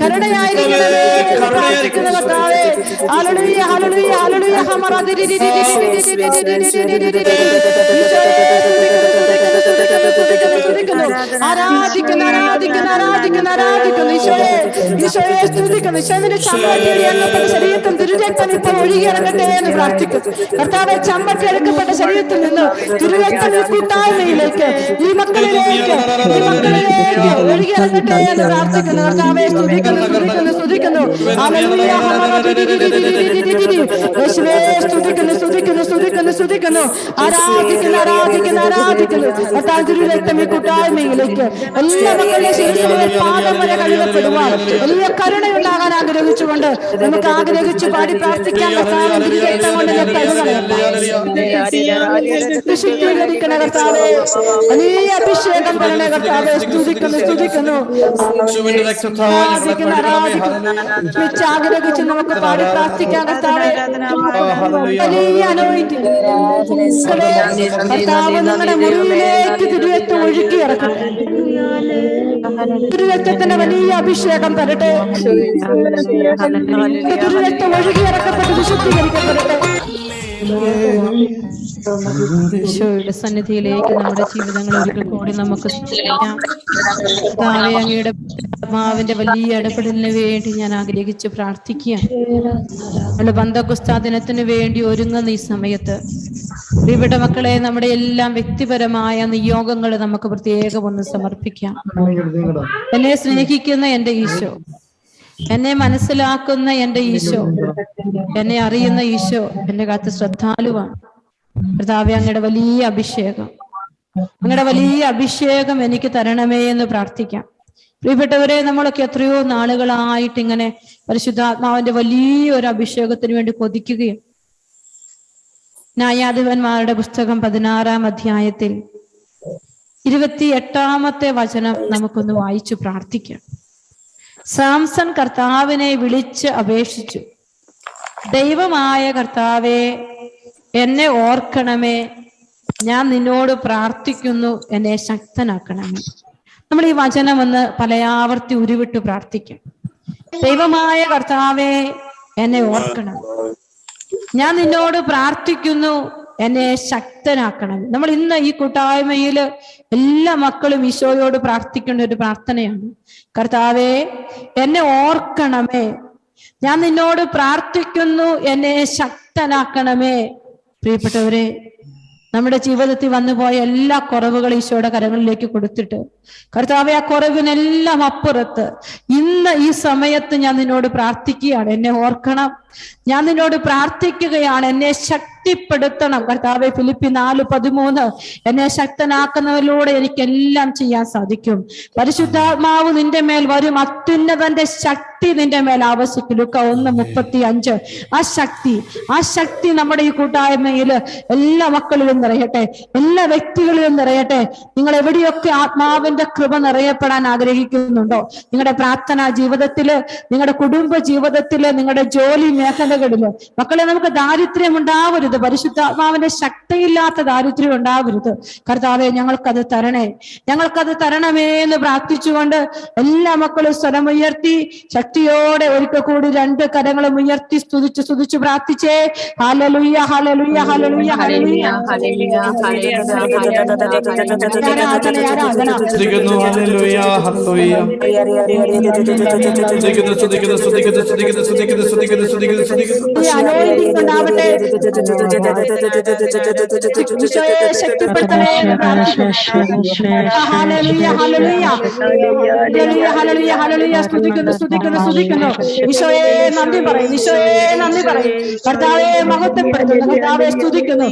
കരുണയായിരിക്കണമേ എന്ന് പ്രാർത്ഥിക്കുന്നു കർത്താവേ. ഹല്ലേലൂയ ഹല്ലേലൂയ ഹല്ലേലൂയ. ആരാധിക്കുന്നു ആരാധിക്കുന്നു ആരാധിക്കുന്നു ആരാധിക്കുന്നു. ഈശോയെ ഈശോയെ സ്തുതിക്കുന്നു. ഈശോയുടെ ചമ്മട്ടി എടുക്കപ്പെട്ട ശരീരത്തിൽ തിരുരക്തം ഇപ്പോൾ ഒഴുകിയിറങ്ങട്ടെ എന്ന് പ്രാർത്ഥിക്കുന്നു. കർത്താവെ, ചമ്മട്ടി എടുക്കപ്പെട്ട ശരീരത്തിൽ നിന്ന് തിരുരക്തം ഈ കൂട്ടായ്മയിലേക്ക്, ഈ മക്കളിലേക്ക് ഒഴുകിയിറങ്ങട്ടെ എന്ന് പ്രാർത്ഥിക്കുന്നു. കർത്താവെ സ്തുതിക്കുന്നു സ്തുതിക്കുന്നു സ്തുതിക്കുന്നു. യേശുവേ സ്തുതിക്കുന്നു സ്തുതിക്കുന്നു സ്തുതിക്കുന്നു സ്തുതിക്കുന്നു. ആരാധിക്കുന്നു ആരാധിക്കുന്നു ആരാധിക്കുന്നു. കർത്താവ് തിരുരക്തം ഈ കൂട്ടായ്മയിലേക്ക് എല്ലാ മക്കളുടെ ശരീരത്തിൽ പാദം വരെ കഴുകപ്പെടുവാൻ വലിയ കരുണയുണ്ടാകാൻ ആഗ്രഹിച്ചുകൊണ്ട് നമുക്ക് ആഗ്രഹിച്ചു പാടി പ്രാർത്ഥിക്കാൻ. കർത്താവ് തിരുരക്തം കൊണ്ട് വിശുദ്ധീകരിക്കണ കർത്താവേ, വലിയ അഭിഷേകം തരണേ കർത്താവേ. സ്തുതിക്കുന്നു സ്തുതിക്കുന്നു ആഗ്രഹിച്ച് നമുക്ക് പാടി പ്രാർത്ഥിക്കാൻ കർത്താവേ. വലിയ അനോയിന്റിംഗ് കർത്താവ് നിങ്ങളുടെ മുറിയിലേക്ക് തിരുരക്തം ഒഴുക്കി ഇറക്കട്ടെ. തിരുരക്തത്തിന്റെ വലിയ അഭിഷേകം തരട്ടെ. തിരുരക്തം ഒഴുകി ഇറക്കപ്പെട്ട് വിശുദ്ധീകരിക്കപ്പെടട്ടെ. ഈശോയുടെ സന്നിധിയിലേക്ക് നമ്മുടെ ജീവിതങ്ങൾ ഒരിക്കൽ കൂടി നമുക്ക് അങ്ങയുടെ ആത്മാവിന്റെ വലിയ ഇടപെടലിന് വേണ്ടി ഞാൻ ആഗ്രഹിച്ച് പ്രാർത്ഥിക്കുകയാണ്. നമ്മുടെ പന്തക്കുസ്താ ദിനത്തിന് വേണ്ടി ഒരുങ്ങുന്ന ഈ സമയത്ത് പ്രിയപ്പെട്ട മക്കളെ, നമ്മുടെ എല്ലാം വ്യക്തിപരമായ നിയോഗങ്ങൾ നമുക്ക് പ്രത്യേകം ഒന്ന് സമർപ്പിക്കാം. എന്നെ സ്നേഹിക്കുന്ന എന്റെ ഈശോ, എന്നെ മനസ്സിലാക്കുന്ന എന്റെ ഈശോ, എന്നെ അറിയുന്ന ഈശോ എന്റെ കാലത്ത് ശ്രദ്ധാലുവാണ്. കർത്താവേ, അങ്ങയുടെ വലിയ അഭിഷേകം, അങ്ങയുടെ വലിയ അഭിഷേകം എനിക്ക് തരണമേ എന്ന് പ്രാർത്ഥിക്കാം. പ്രിയപ്പെട്ടവരെ, നമ്മളൊക്കെ എത്രയോ നാളുകളായിട്ട് ഇങ്ങനെ പരിശുദ്ധാത്മാവിന്റെ വലിയൊരു അഭിഷേകത്തിന് വേണ്ടി കൊതിക്കുകയും ന്യായാധിപന്മാരുടെ പുസ്തകം 16-ാം അധ്യായത്തിൽ 28-ാമത്തെ വചനം നമുക്കൊന്ന് വായിച്ചു പ്രാർത്ഥിക്കാം. സാംസൺ കർത്താവിനെ വിളിച്ച് അപേക്ഷിച്ചു, ദൈവമായ കർത്താവേ, എന്നെ ഓർക്കണമേ, ഞാൻ നിന്നോട് പ്രാർത്ഥിക്കുന്നു, എന്നെ ശക്തനാക്കണമേ. നമ്മൾ ഈ വചനം ഒന്ന് പലയാവർത്തി ഉരുവിട്ട് പ്രാർത്ഥിക്കാം. ദൈവമായ കർത്താവേ, എന്നെ ഓർക്കണം, ഞാൻ നിന്നോട് പ്രാർത്ഥിക്കുന്നു, എന്നെ ശക്തനാക്കണം. നമ്മൾ ഇന്ന് ഈ കൂട്ടായ്മയില് എല്ലാ മക്കളും ഈശോയോട് പ്രാർത്ഥിക്കേണ്ട ഒരു പ്രാർത്ഥനയാണ്. കർത്താവേ, എന്നെ ഓർക്കണമേ, ഞാൻ നിന്നോട് പ്രാർത്ഥിക്കുന്നു, എന്നെ ശക്തനാക്കണമേ. പ്രിയപ്പെട്ടവരെ, നമ്മുടെ ജീവിതത്തിൽ വന്നുപോയ എല്ലാ കുറവുകളും ഈശോയുടെ കരങ്ങളിലേക്ക് കൊടുത്തിട്ട്, കർത്താവെ, ആ കുറവിനെല്ലാം അപ്പുറത്ത് ഇന്ന് ഈ സമയത്ത് ഞാൻ നിന്നോട് പ്രാർത്ഥിക്കുകയാണ്, എന്നെ ഓർക്കണം. ഞാൻ നിന്നോട് പ്രാർത്ഥിക്കുകയാണ്, എന്നെ ശക്തിപ്പെടുത്തണം കർത്താവെ. ഫിലിപ്പി 4:13 എന്നെ ശക്തനാക്കുന്നവരിലൂടെ എനിക്കെല്ലാം ചെയ്യാൻ സാധിക്കും. പരിശുദ്ധാത്മാവ് നിന്റെ മേൽ വരും, അത്യുന്നതന്റെ ശക്തി നിന്റെ മേൽ ആവസിക്കും. ലൂക്ക 1:35. ആ ശക്തി നമ്മുടെ ഈ കൂട്ടായ്മയിൽ എല്ലാ മക്കളിലും നിറയട്ടെ, എല്ലാ വ്യക്തികളിലും നിറയട്ടെ. നിങ്ങൾ എവിടെയൊക്കെ ആത്മാവിന്റെ കൃപ നിറയപ്പെടാൻ ആഗ്രഹിക്കുന്നുണ്ടോ, നിങ്ങളുടെ പ്രാർത്ഥനാ ജീവിതത്തില്, നിങ്ങളുടെ കുടുംബ ജീവിതത്തില്, നിങ്ങളുടെ ജോലി മേഖലകളില്, മക്കളെ, നമുക്ക് ദാരിദ്ര്യം ഉണ്ടാവരുത്. പരിശുദ്ധാത്മാവിന്റെ ശക്തിയില്ലാത്ത ദാരിദ്ര്യം ഉണ്ടാവരുത്. കർത്താവെ, ഞങ്ങൾക്കത് തരണേ, ഞങ്ങൾക്കത് തരണമേ എന്ന് പ്രാർത്ഥിച്ചുകൊണ്ട് എല്ലാ മക്കളും സ്വരമുയർത്തി ശക്തിയോടെ ഒരിക്കൽ കൂടി 2 കരങ്ങളും ഉയർത്തി സ്തുതിച്ച് പ്രാർത്ഥിച്ചേ. ഹല്ലേലൂയ, ഹല്ലേലൂയ, ഹല്ലേലൂയ, ഹല്ലേലൂയ. ആരാധന. സ്തുതിക്കുന്നു, ഹല്ലേലൂയ, ഹല്ലേലൂയ. ഉണ്ടാവട്ടെ. ശക്തിപ്പെടുത്തണേ. ഹല്ലേലൂയ, ഹല്ലേലൂയ, ഹല്ലേലൂയ, ഹല്ലേലൂയ. സ്തുതിക്കുന്നു. ഈശോയെ നന്ദി പറയും, ഈശോയെ നന്ദി പറയും. കർത്താവെ മഹത്വപ്പെടുത്തുന്നു, കർത്താവെ സ്തുതിക്കുന്നു.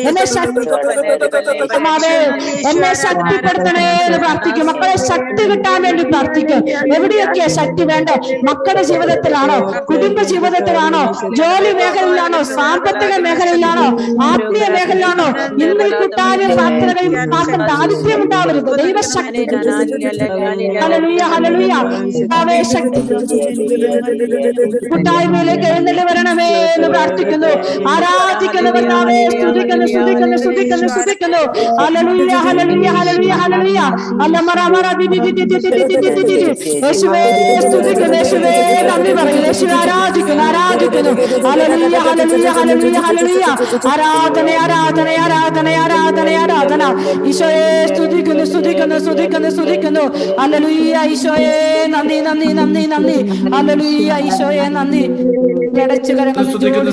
എന്നെ ശക്തിപ്പെടുത്തണേ എന്ന് പ്രാർത്ഥിക്കും. മക്കളെ ശക്തി കിട്ടാൻ വേണ്ടി പ്രാർത്ഥിക്കും. എവിടെയൊക്കെയാ ശക്തി വേണ്ടേ? മക്കളുടെ ജീവിതത്തിലാണോ, കുടുംബ ജീവിതത്തിലാണോ, ജോലി മേഖലയിലാണോ, സാമ്പത്തിക മേഖലയിലാണോ, ആത്മീയ മേഖലയിലാണോ? ഇന്ന് ഈ കൂട്ടാനും പ്രാർത്ഥനയും മാത്രം ദാരിദ്ര്യം ഉണ്ടാവരുത്. ദൈവശക്തി. Hallelujah, hallelujah. ശക്തി കൂട്ടായ്മയിലേക്ക് എഴുന്നള്ളി വരണമേ എന്ന് പ്രാർത്ഥിക്കുന്നു, ആരാധിക്കുന്നു. കർത്താവേ സ്തുതിക്കുന്നു. ഹല്ലേലൂയ, ഹല്ലേലൂയ, ഹല്ലേലൂയ, ഹല്ലേലൂയ. യേശുവേ സ്തുതിക്കുന്നു, യേശുവേ നന്ദി പറയുന്നു, യേശുവേ ആരാധിക്കുന്നു. ഹല്ലേലൂയ, ഹല്ലേലൂയ, ഹല്ലേലൂയ, ഹല്ലേലൂയ. ആരാധന. ഈശോയെ സ്തുതിക്കുന്നു. ഹല്ലേലൂയ, ഈശോയെ നന്ദി. ഹല്ലേലൂയ, ഈശോയെ നന്ദി. അടച്ചു കരങ്ങൾ സംസാരിക്കുന്ന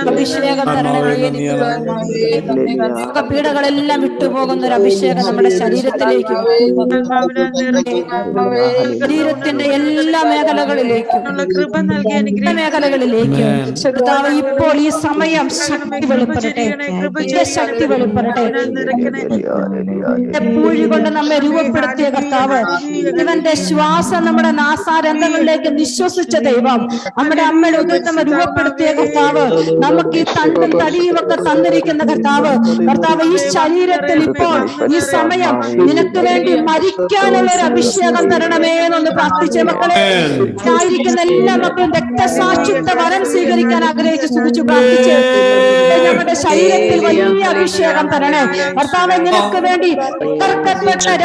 അഭിഷേകം പീഡകളെല്ലാം വിട്ടുപോകുന്ന ഒരു അഭിഷേകം നമ്മുടെ ശരീരത്തിലേക്ക്, ശരീരത്തിന്റെ എല്ലാ മേഖലകളിലേക്കും കർത്താവ് ഇപ്പോൾ ഈ സമയം ശക്തി വെളിപ്പെടട്ടെ. പൂഴി കൊണ്ട് നമ്മെ രൂപപ്പെടുത്തിയ കർത്താവ്, ഇവന്റെ ശ്വാസം നമ്മുടെ നാസാരന്ധങ്ങളിലേക്ക് നിശ്വസിച്ച ദൈവം, നമ്മുടെ അമ്മയുടെ ഉദരത്തെ രൂപപ്പെടുത്തിയ കർത്താവ്, നമുക്ക് ഈ തണ്ടും തടിയും ഒക്കെ തന്നിരിക്കുന്ന കർത്താവ്, ഈ ശരീരത്തിൽ ഇപ്പോൾ ഈ സമയം നിനക്ക് വേണ്ടി മരിക്കാനുള്ള ഒരു അഭിഷേകം തരണമേ എന്നൊന്ന് പ്രാർത്ഥിച്ച മക്കളെ. ആയിരിക്കുന്ന എല്ലാ മക്കളും രക്തസാക്ഷിത്വ വരം സ്വീകരിക്കാൻ ആഗ്രഹിച്ച് സ്തുതിച്ചു പ്രാർത്ഥിച്ച് നമ്മുടെ ശരീരത്തിൽ വലിയ അഭിഷേകം തരണേ കർത്താവ്. നിനക്ക് വേണ്ടി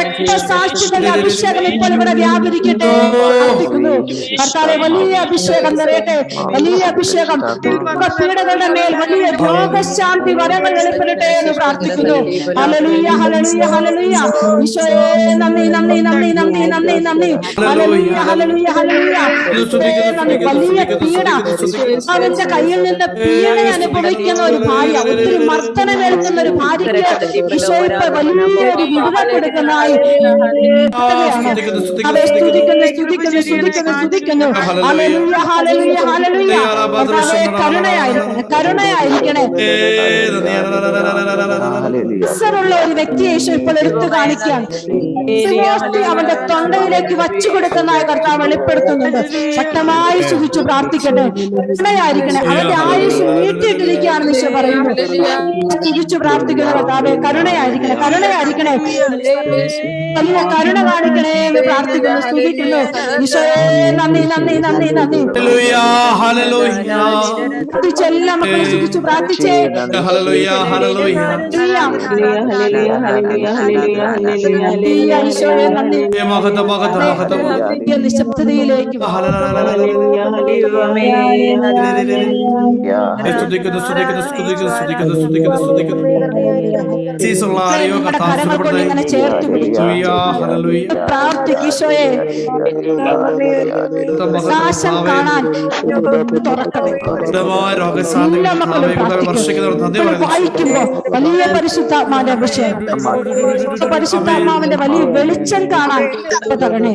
രക്തസാക്ഷികളുടെ അഭിഷേകം ഇപ്പോൾ ഇവിടെ വ്യാപരിക്കട്ടെ പ്രാർത്ഥിക്കുന്നു. കർത്താവെ വലിയ അഭിഷേകം നിറയട്ടെ, വലിയ അഭിഷേകം. പീഡകളുടെ മേൽ വലിയ രോഗശാന്തി വരങ്ങൾ വെളിപ്പെടട്ടെ എന്ന് പ്രാർത്ഥിക്കുന്നു. ഹല്ലേലൂയ, ഹല്ലേലൂയ, ഹല്ലേലൂയ. ഈശോയെ നന്ദി. ഹല്ലേലൂയ, ഹല്ലേലൂയ, ഹല്ലേലൂയ. വലിയ പീഡ, അവന്റെ കയ്യിൽ നിന്ന് പീഡ അനുഭവിക്കുന്ന ഒരു ഭാര്യ, ഒത്തിരി മർദ്ദനമേൽക്കുന്ന ഒരു ഭാര്യയ്ക്ക് ഈശോ ഇപ്പൊ വലിയൊരു വിടുതൽ കൊടുക്കുന്നതായി അവയെ സ്തുതിക്കുന്നു. ഹല്ലേലൂയ, ഹല്ലേലൂയ, ഹല്ലേലൂയ. കരുണയായിരിക്കണേ. ഉള്ള ഒരു വ്യക്തിയെ ഈശോ ഇപ്പോൾ എടുത്തു കാണിക്കുകയാണ്. അവന്റെ തൊണ്ടയിലേക്ക് വച്ചു കൊടുക്കുന്നതായ കർത്താവ് വെളിപ്പെടുത്തുന്നുണ്ട്. ശക്തമായി സ്തുതിച്ചു പ്രാർത്ഥിക്കട്ടെ. കരുണയായിരിക്കണേ. അവന്റെ ആയുസ് നീട്ടിയിട്ടിരിക്കുകയാണെന്ന് ഈശോ പറയുന്നു. സ്തുതിച്ചു പ്രാർത്ഥിക്കുന്ന കർത്താവെ കരുണയായിരിക്കണേ. വലിയ കരുണ കാണിക്കണേ എന്ന് പ്രാർത്ഥിക്കുന്നു, സ്തുതിക്കുന്നു. ഈശോയെ നന്ദി. എല്ലാ മക്കളും സ്തുതിച്ചു പ്രാർത്ഥിച്ചേ. ഈശോയെ നന്ദി. നിശബ്ദതയിലേക്ക് സ്തുതിക്കുന്നു സ്തുതിക്കുന്നു സ്തുതിക്കുന്നു ജീസുള്ള ആരെയോ നിങ്ങളുടെ കർത്താവ് കരങ്ങൾ കൊണ്ട് സുഖപ്പെടുത്തണമേ. ഇങ്ങനെ ചേർത്ത് പിടിച്ചു ഹല്ലേലൂയ, ഹല്ലേലൂയ. പ്രാർത്ഥിക്കീശോയെ നാശം കാണാൻ തുറക്കണേ. എല്ലാ മക്കളും വായിക്കുമ്പോ വലിയ പരിശുദ്ധാത്മാവിന്റെ അഭിഷേകം, പരിശുദ്ധാത്മാവിന്റെ വലിയ വെളിച്ചം കാണാൻ തരണേ.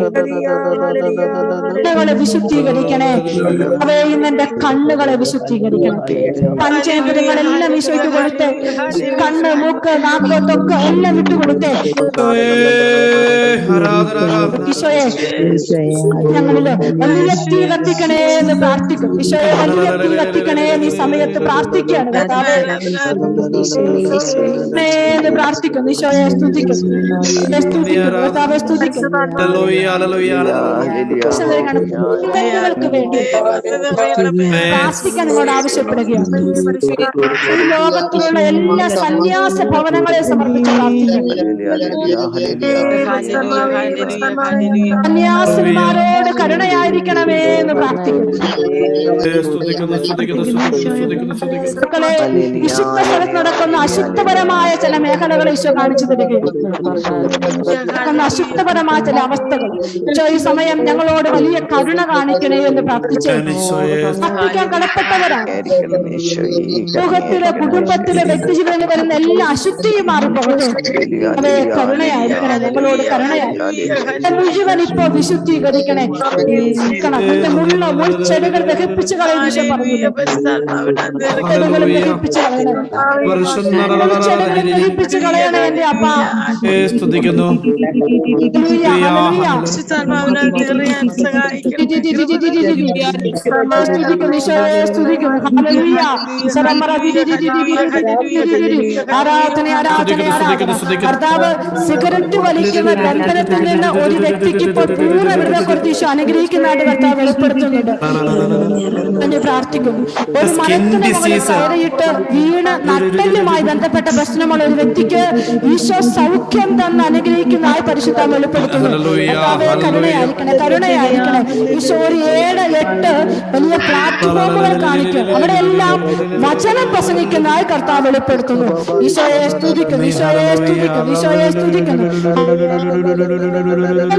കണ്ണുകളെ വിശുദ്ധീകരിക്കണേ. അവയെന്നെ കണ്ണുകളെ വിശുദ്ധീകരിക്കണം. പഞ്ചേന്ദ്രിയങ്ങളെല്ലാം ഈശോയ്ക്ക് കൊടുത്ത്, കണ്ണ്, മൂക്ക്, നാക്ക്, തൊക്ക് എല്ലാം വിട്ടുകൊടുത്തേ. ഈശോയെ ഞങ്ങളില് വലിയ തീ കത്തിക്കണേ എന്ന് പ്രാർത്ഥിക്കും. ഈശോയെ വലിയ തീ കത്തിക്കണേ ഈ സമയത്ത് പ്രാർത്ഥിക്കുകയാണ് കർത്താവേ എന്ന് പ്രാർത്ഥിക്കുന്നു. ഈശോയെ സ്തുതിക്കുന്നു, സ്തുതിക്കുന്നു കർത്താവെ, സ്തുതിക്കുന്നു. നിങ്ങൾക്ക് വേണ്ടി പ്രാർത്ഥിക്കാൻ നിങ്ങളോട് ആവശ്യപ്പെടുകയാണ്. ഈ ലോകത്തിലുള്ള എല്ലാ സന്യാസ ഭവനങ്ങളെ സമർപ്പിച്ച് പ്രാർത്ഥിക്കുന്നു. സന്യാസിമാരോട് കരുണയായിരിക്കണമേ എന്ന് പ്രാർത്ഥിക്കുന്നു. മക്കളെ, വിശുദ്ധ സ്ഥലത്ത് നടക്കുന്ന അശുദ്ധപരമായ ചില മേഖലകൾ ഈശോ കാണിച്ചു തരികയാണ്. അശുദ്ധപരമായ ചില അവസ്ഥകൾ ഈ സമയം ഞങ്ങളോട് വലിയ കരുണ കാണിക്കണേ എന്ന് പ്രാർത്ഥിച്ച് പ്രാർത്ഥിക്കാൻ കടപ്പെട്ടവരാണ്. സമൂഹത്തിലെ, കുടുംബത്തിലെ, വ്യക്തിജീവനിൽ വരുന്ന എല്ലാ അശുദ്ധിയും മാറിപ്പോകട്ടെ. അവയെ കരുണയായിരിക്കണേ, ഞങ്ങളോട് കരുണയായിരിക്കണം. മുഴുവൻ ഇപ്പോ വിശുദ്ധീകരിക്കണേ. മുൾച്ചെടികൾ ദഹിപ്പിച്ച് കളയുന്ന ഈശോ പറഞ്ഞു. ചെടികളും ദഹിപ്പിച്ച് കളയണേ, ചെടികളും ദഹിപ്പിച്ച് കളയണേ എന്റെ അപ്പ. സ്തുതിക്കുന്നു ആരാധന, ആരാധന, ആരാധന. കർത്താവ് സിഗരറ്റ് വലിക്കുന്ന ബന്ധനത്തിൽ നിന്ന് ഒരു വ്യക്തിക്ക് ഇപ്പോൾ പൂർണ്ണ വിടുതൽ കൊടുത്ത് ഈശോ അനുഗ്രഹിക്കുന്നതായിട്ട് കർത്താവ് വെളിപ്പെടുത്തുന്നുണ്ട്. പ്രാർത്ഥിക്കുന്നു. ഒരു മരത്തിന് മുകളിൽ കയറിയിട്ട് വീണ് നട്ടെല്ലുമായി ബന്ധപ്പെട്ട പ്രശ്നമുള്ള ഒരു വ്യക്തിക്ക് ഈശോ സൗഖ്യം തന്ന് അനുഗ്രഹിക്കുന്നതായി പരിശുദ്ധ വെളിപ്പെടുത്തുന്നു. കരുണയായിരിക്കണേ, കരുണയായിരിക്കണേ. ഈശോ ഒരു 7-8 വലിയ പ്ലാറ്റ്ഫോമുകൾ കാണിക്കും. അവിടെ എല്ലാം വചനം പ്രസംഗിക്കുന്നതായി കർത്താവ് വെളിപ്പെടുത്തുന്നു. ഈശോയെ സ്തുതിക്കുന്നു, ഈശോയെ സ്തുതിക്കുന്നു, ഈശോയെ സ്തുതിക്കുന്നു.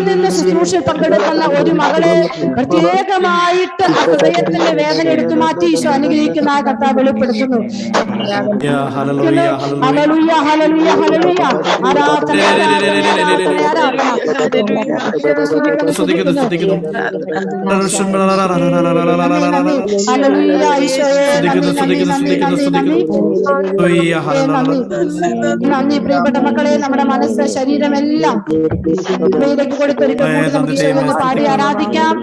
നിന്ന് ശുശ്രൂഷയിൽ പങ്കെടുക്കുന്ന ഒരു മകളെ പ്രത്യേകമായിട്ട് ഹൃദയത്തിന്റെ വേദന എടുത്തു മാറ്റി ഈശോ അനുഗ്രഹിക്കുന്ന കർത്താവ് വെളിപ്പെടുത്തുന്നു. ഹല്ലേലൂയ, ഹല്ലേലൂയ, ഹല്ലേലൂയ. ആരാധന, ആരാധന, ആരാധന. ഹല്ലേലൂയ, ഈശോയെ നന്ദി. പ്രിയപ്പെട്ട മക്കളെ, നമ്മുടെ മനസ്സ്, ശരീരമെല്ലാം കൊടുത്തൊരു പാടി ആരാധിക്കാം.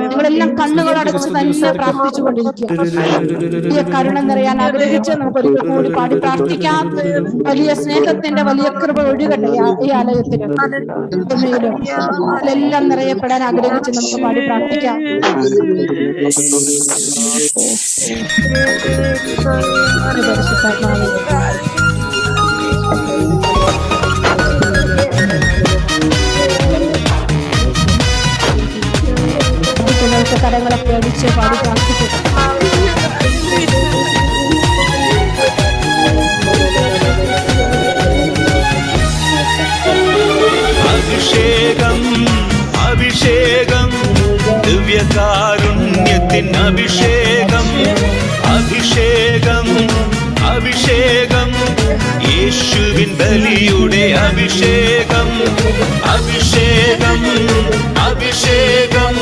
നിങ്ങളെല്ലാം കണ്ണുകളടച്ച് തന്നെ പ്രാർത്ഥിച്ചുകൊണ്ടിരിക്കുക. കരുണ നിറയാൻ ആഗ്രഹിച്ച് നമുക്ക് ഒരിക്കൽ കൂടി പാടി പ്രാർത്ഥിക്കാം. വലിയ സ്നേഹത്തിന്റെ വലിയ കൃപ ഒഴുകട്ടെ ഈ ആലയത്തിന്. എല്ലാം നിറയപ്പെടാൻ ആഗ്രഹിച്ച് നമുക്ക് പാടി പ്രാർത്ഥിക്കാം. കരങ്ങളൊക്കെ അടിച്ച് പാടി പ്രാർത്ഥിക്കും. അഭിഷേകം, അഭിഷേകം, ദിവ്യകാരുണ്യത്തിൻ അഭിഷേകം, അഭിഷേകം, അഭിഷേകം, യേശുവിൻ ബലിയുടെ അഭിഷേകം, അഭിഷേകം, അഭിഷേകം,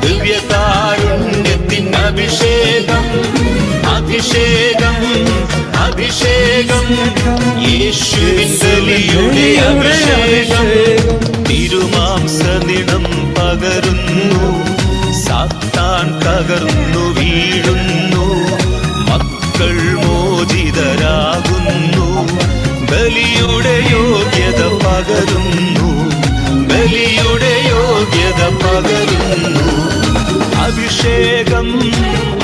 ദിവ്യകാരുണ്യത്തിൻ അഭിഷേകം, അഭിഷേകം, അഭിഷേകം, യേശുവിൻ ബലിയുടെ അഭിഷേകം. തിരുമാംസനിണം പകരുന്നു, സാത്താൻ തകർന്നു വീഴുന്നു, മക്കൾ മോചിതരാകുന്നു, ബലിയുടെ യോഗ്യത പകരുന്നു, ബലിയുടെ യോഗ്യത പകരുന്നു. അഭിഷേകം,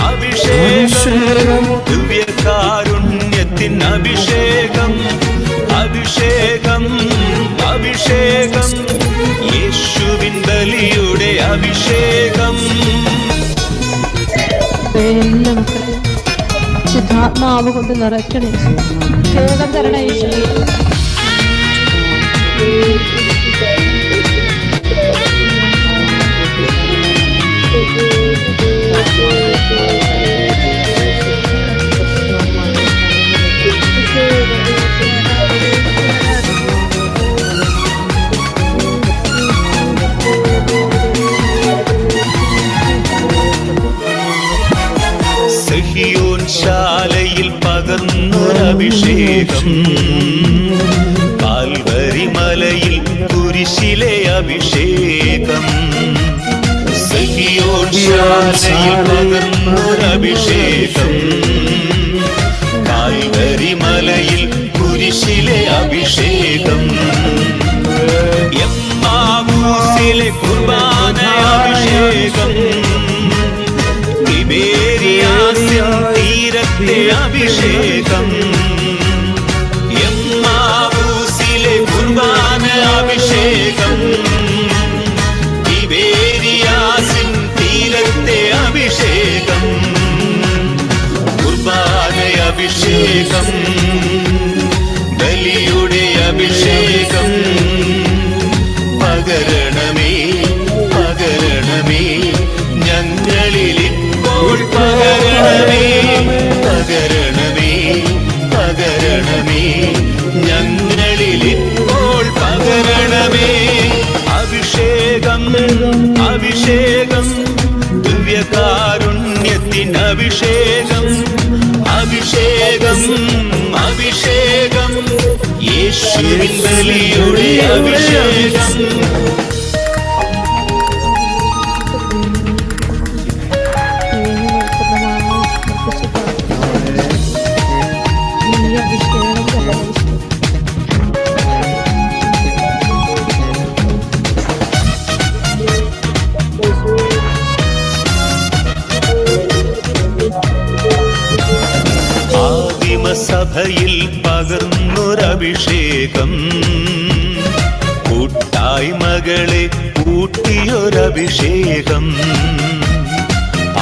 അഭിഷേകം, ദിവ്യകാരുണ്യത്തിൻ അഭിഷേകം, അഭിഷേകം, അഭിഷേകം, യേശുവിൻ ബലിയുടെ അഭിഷേകം. എല്ലാ മക്കളെ ശുദ്ധാത്മാവ് കൊണ്ട് നിറയ്ക്കണേ, വേഗം തരണേ. സിഹിയോൻ ശാലയിൽ പകർന്നൊരഭിഷേകം, കാൽവരി മലയിൽ കുരിശിലെ അഭിഷേകം. സിഹിയോൻ ശാലയിൽ പകർന്നൊരഭിഷേകം, കാൽവരി മലയിൽ കുരിശിലെ അഭിഷേകം. എമ്മാവൂസിലെ കുർബാന അഭിഷേകം, തിബേരിയാസിൻ തീരത്തെ അഭിഷേകം. എമ്മാവൂസിലെ കുർബാന അഭിഷേകം, തിബേരിയാസിൻ തീരത്തെ അഭിഷേകം. കുർബാന അഭിഷേകം, ബലിയുടെ അഭിഷേകം. പകരണമേ പകരണമേ ഞങ്ങളിലിപ്പോൾ, പകരണമേ പകരണമേ പകരണമേ ഞങ്ങളിലിപ്പോൾ, പകരണമേ. അഭിഷേകം അഭിഷേകം, ദിവ്യകാരുണ്യത്തിൻ അഭിഷേകം. അഭിഷേകം അഭിഷേകം, യേശുവിൻ ബലിയുടെ അഭിഷേകം. സഭയിൽ പകർന്നൊരഭിഷേകം, കൂട്ടായ്മകളെ കൂട്ടിയൊരഭിഷേകം.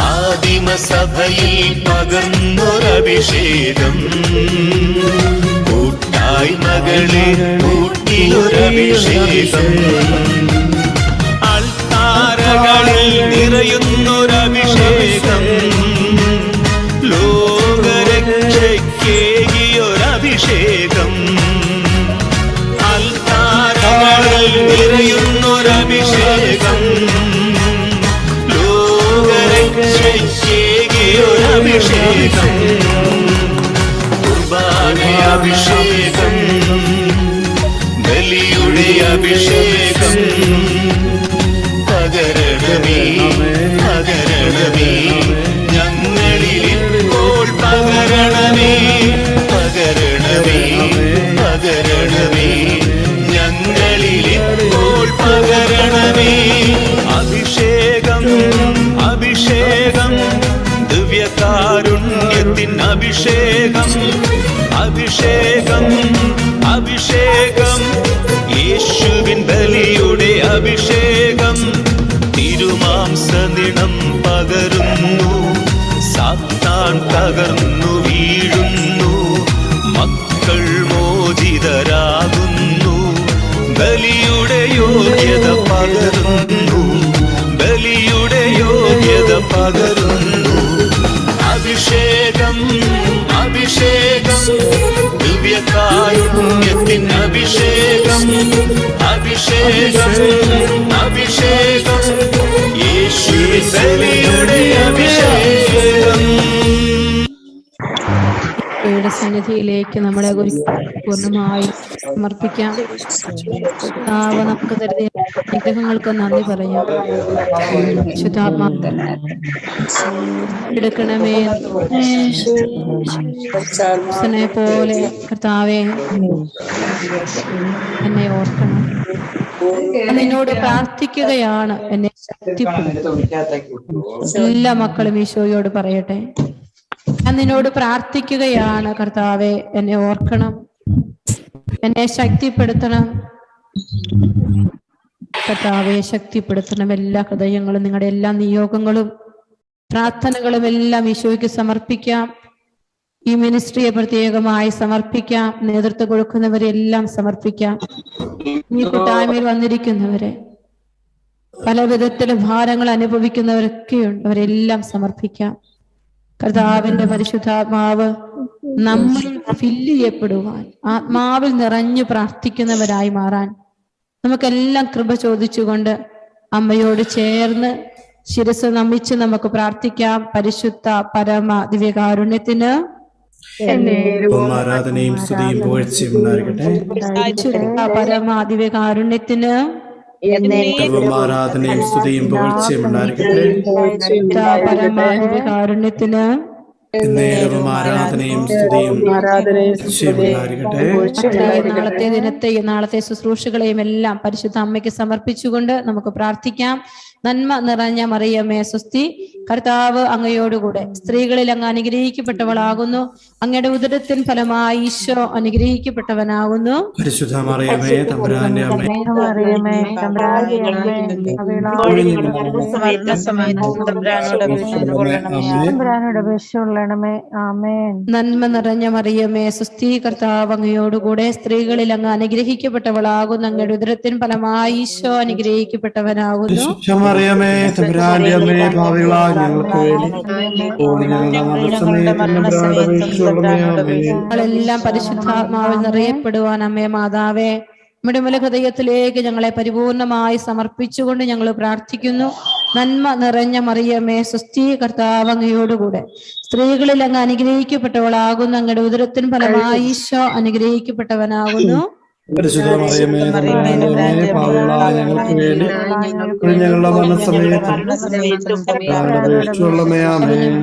ആദിമസഭയിൽ പകർന്നൊരഭിഷേകം, കൂട്ടായ്മകളെ കൂട്ടിയൊരഭിഷേകം. അൾത്താരകളിൽ നിറയുന്നൊരഭിഷേകം, ലോകരക്ഷയ്ക്കേകിയൊരഭിഷേകം. അൽത്താരകളിൽ നിറയുന്നൊരഭിഷേകം, ലോകരക്ഷയ്ക്കേകിയൊരഭിഷേകം. കുർബാന അഭിഷേകം, ബലിയുടെ അഭിഷേകം. പകരണമേ പകരണമേ ഞങ്ങളിലിപ്പോൾ, പകരണമേ പകരണമേ പകരണമേ ഞങ്ങളിലിപ്പോൾ, പകരണമേ. അഭിഷേകം അഭിഷേകം, ദിവ്യകാരുണ്യത്തിൻ അഭിഷേകം. അഭിഷേകം അഭിഷേകം, യേശുവിൻ ബലിയുടെ അഭിഷേകം. തിരുമാംസനിണം പകരുന്നു, സാത്താൻ തകർന്നു വീഴുന്നു, മക്കൾ മോചിതരാകുന്നു. ബലിയുടെ യോഗ്യത പകരുന്നു, ബലിയുടെ യോഗ്യത പകരുന്നു. അഭിഷേകം അഭിഷേകം, ദിവ്യകാരുണ്യത്തിൻ അഭിഷേകം. അഭിഷേകം അഭിഷേകം, യേശുവിൻ ബലിയുടെ അഭിഷേകം. സന്നിധിയിലേക്ക് നമ്മളെ പൂർണ്ണമായി സമർപ്പിക്കാം. നമുക്ക് തരുന്ന അനുഗ്രഹങ്ങൾക്ക് നന്ദി പറയാം. ശുദ്ധാത്മാ എടുക്കണമേ പോലെ കർത്താവേ, എന്നെ ഓർക്കണം. നിന്നോട് പ്രാർത്ഥിക്കുകയാണ്, എന്നെ ശക്തിപ്പെടുത്തും. എല്ലാ മക്കളും ഈശോയോട് പറയട്ടെ, ഞാൻ നിന്നോട് പ്രാർത്ഥിക്കുകയാണ് കർത്താവെ, എന്നെ ഓർക്കണം, എന്നെ ശക്തിപ്പെടുത്തണം. കർത്താവെ ശക്തിപ്പെടുത്തണം. എല്ലാ ഹൃദയങ്ങളും, നിങ്ങളുടെ എല്ലാ നിയോഗങ്ങളും പ്രാർത്ഥനകളും എല്ലാം ഈശോയ്ക്ക് സമർപ്പിക്കാം. ഈ മിനിസ്ട്രിയെ പ്രത്യേകമായി സമർപ്പിക്കാം. നേതൃത്വം കൊടുക്കുന്നവരെല്ലാം സമർപ്പിക്കാം. ഈ കൂട്ടായ്മയിൽ വന്നിരിക്കുന്നവരെ, പല വിധത്തിലും ഭാരങ്ങൾ അനുഭവിക്കുന്നവരൊക്കെയുണ്ട്, അവരെല്ലാം സമർപ്പിക്കാം. കർത്താവിന്റെ പരിശുദ്ധാത്മാവ് നമ്മൾ ഫില്ല് ചെയ്യപ്പെടുവാൻ, ആത്മാവിൽ നിറഞ്ഞു പ്രാർത്ഥിക്കുന്നവരായി മാറാൻ നമുക്കെല്ലാം കൃപ ചോദിച്ചുകൊണ്ട് അമ്മയോട് ചേർന്ന് ശിരസ് നമിച്ച് നമുക്ക് പ്രാർത്ഥിക്കാം. പരിശുദ്ധ പരമ ദിവ്യകാരുണ്യത്തിന് ആരാധനയും സ്തുതിയും പുകഴ്ചയും ഉണ്ടായിരിക്കട്ടെ. പരിശുദ്ധ പരമ ദിവ്യകാരുണ്യത്തിന് ആരാധനയും സ്തുതിയും പുകഴ്ചയും ഉണ്ടായിരിക്കട്ടെ. പരമ ദിവ്യകാരുണ്യത്തിന് നേരവും ആരാധനയും സ്തുതിയും ഉണ്ടായിരിക്കട്ടെ. നാളത്തെ ദിനത്തെയും നാളത്തെ ശുശ്രൂഷകളെയും എല്ലാം പരിശുദ്ധ അമ്മയ്ക്ക് സമർപ്പിച്ചുകൊണ്ട് നമുക്ക് പ്രാർത്ഥിക്കാം. നന്മ നിറഞ്ഞ മറിയമേ സ്വസ്തി, കർത്താവ് അങ്ങയോടുകൂടെ സ്ത്രീകളിൽ അങ്ങ് അനുഗ്രഹിക്കപ്പെട്ടവളാകുന്നു. അങ്ങയുടെ ഉദരത്തിൻ ഫലമായി ഈശോ അനുഗ്രഹിക്കപ്പെട്ടവനാകുന്നു. പരിശുദ്ധ മറിയമേ തമ്പുരാന്റെ അമ്മേ, നന്മ നിറഞ്ഞ മറിയമേ സ്വസ്തി, കർത്താവ് അങ്ങയോടുകൂടെ സ്ത്രീകളിൽ അങ്ങ് അനുഗ്രഹിക്കപ്പെട്ടവളാകുന്നു. അങ്ങയുടെ ഉദരത്തിൻ ഫലമായി ഈശോ അനുഗ്രഹിക്കപ്പെട്ടവനാകുന്നു. മറിയമേ തമ്പുരാന്റെ അമ്മേ, പാപികളായ ഞങ്ങൾക്ക് വേണ്ടി ഞങ്ങളെല്ലാം പരിശുദ്ധാത്മാവിൽ നിറയപ്പെടുവാൻ അമ്മേ മാതാവേ, നമ്മുടെ മുല ഹൃദയത്തിലേക്ക് ഞങ്ങളെ പരിപൂർണമായി സമർപ്പിച്ചുകൊണ്ട് ഞങ്ങൾ പ്രാർത്ഥിക്കുന്നു. നന്മ നിറഞ്ഞ മറിയമേ സ്വസ്തി, കർത്താവ് അങ്ങയോടുകൂടെ സ്ത്രീകളിൽ അങ്ങ് അനുഗ്രഹിക്കപ്പെട്ടവളാകുന്നു. അങ്ങയുടെ ഉദരത്തിൻ ഫലമായി ഈശോ അനുഗ്രഹിക്കപ്പെട്ടവനാകുന്നു. പരിശുദ്ധ മറിയമേ തമ്പുരാന്റെ പാപികളായ ഞങ്ങൾക്ക് വേണ്ടി ഞങ്ങളുടെ മരണസമയത്തും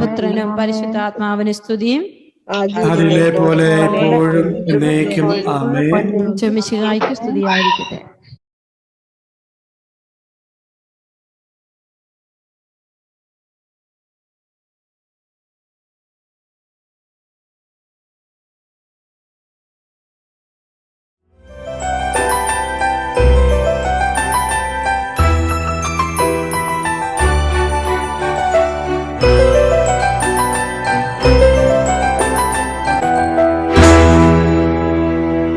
പുത്രനും പരിശുദ്ധാത്മാവിന് സ്തുതിയും അതിലെ പോലെ എപ്പോഴും എന്നേക്കും ആമേൻ. മിശിഹായ്ക്ക് സ്തുതിയായിരിക്കട്ടെ.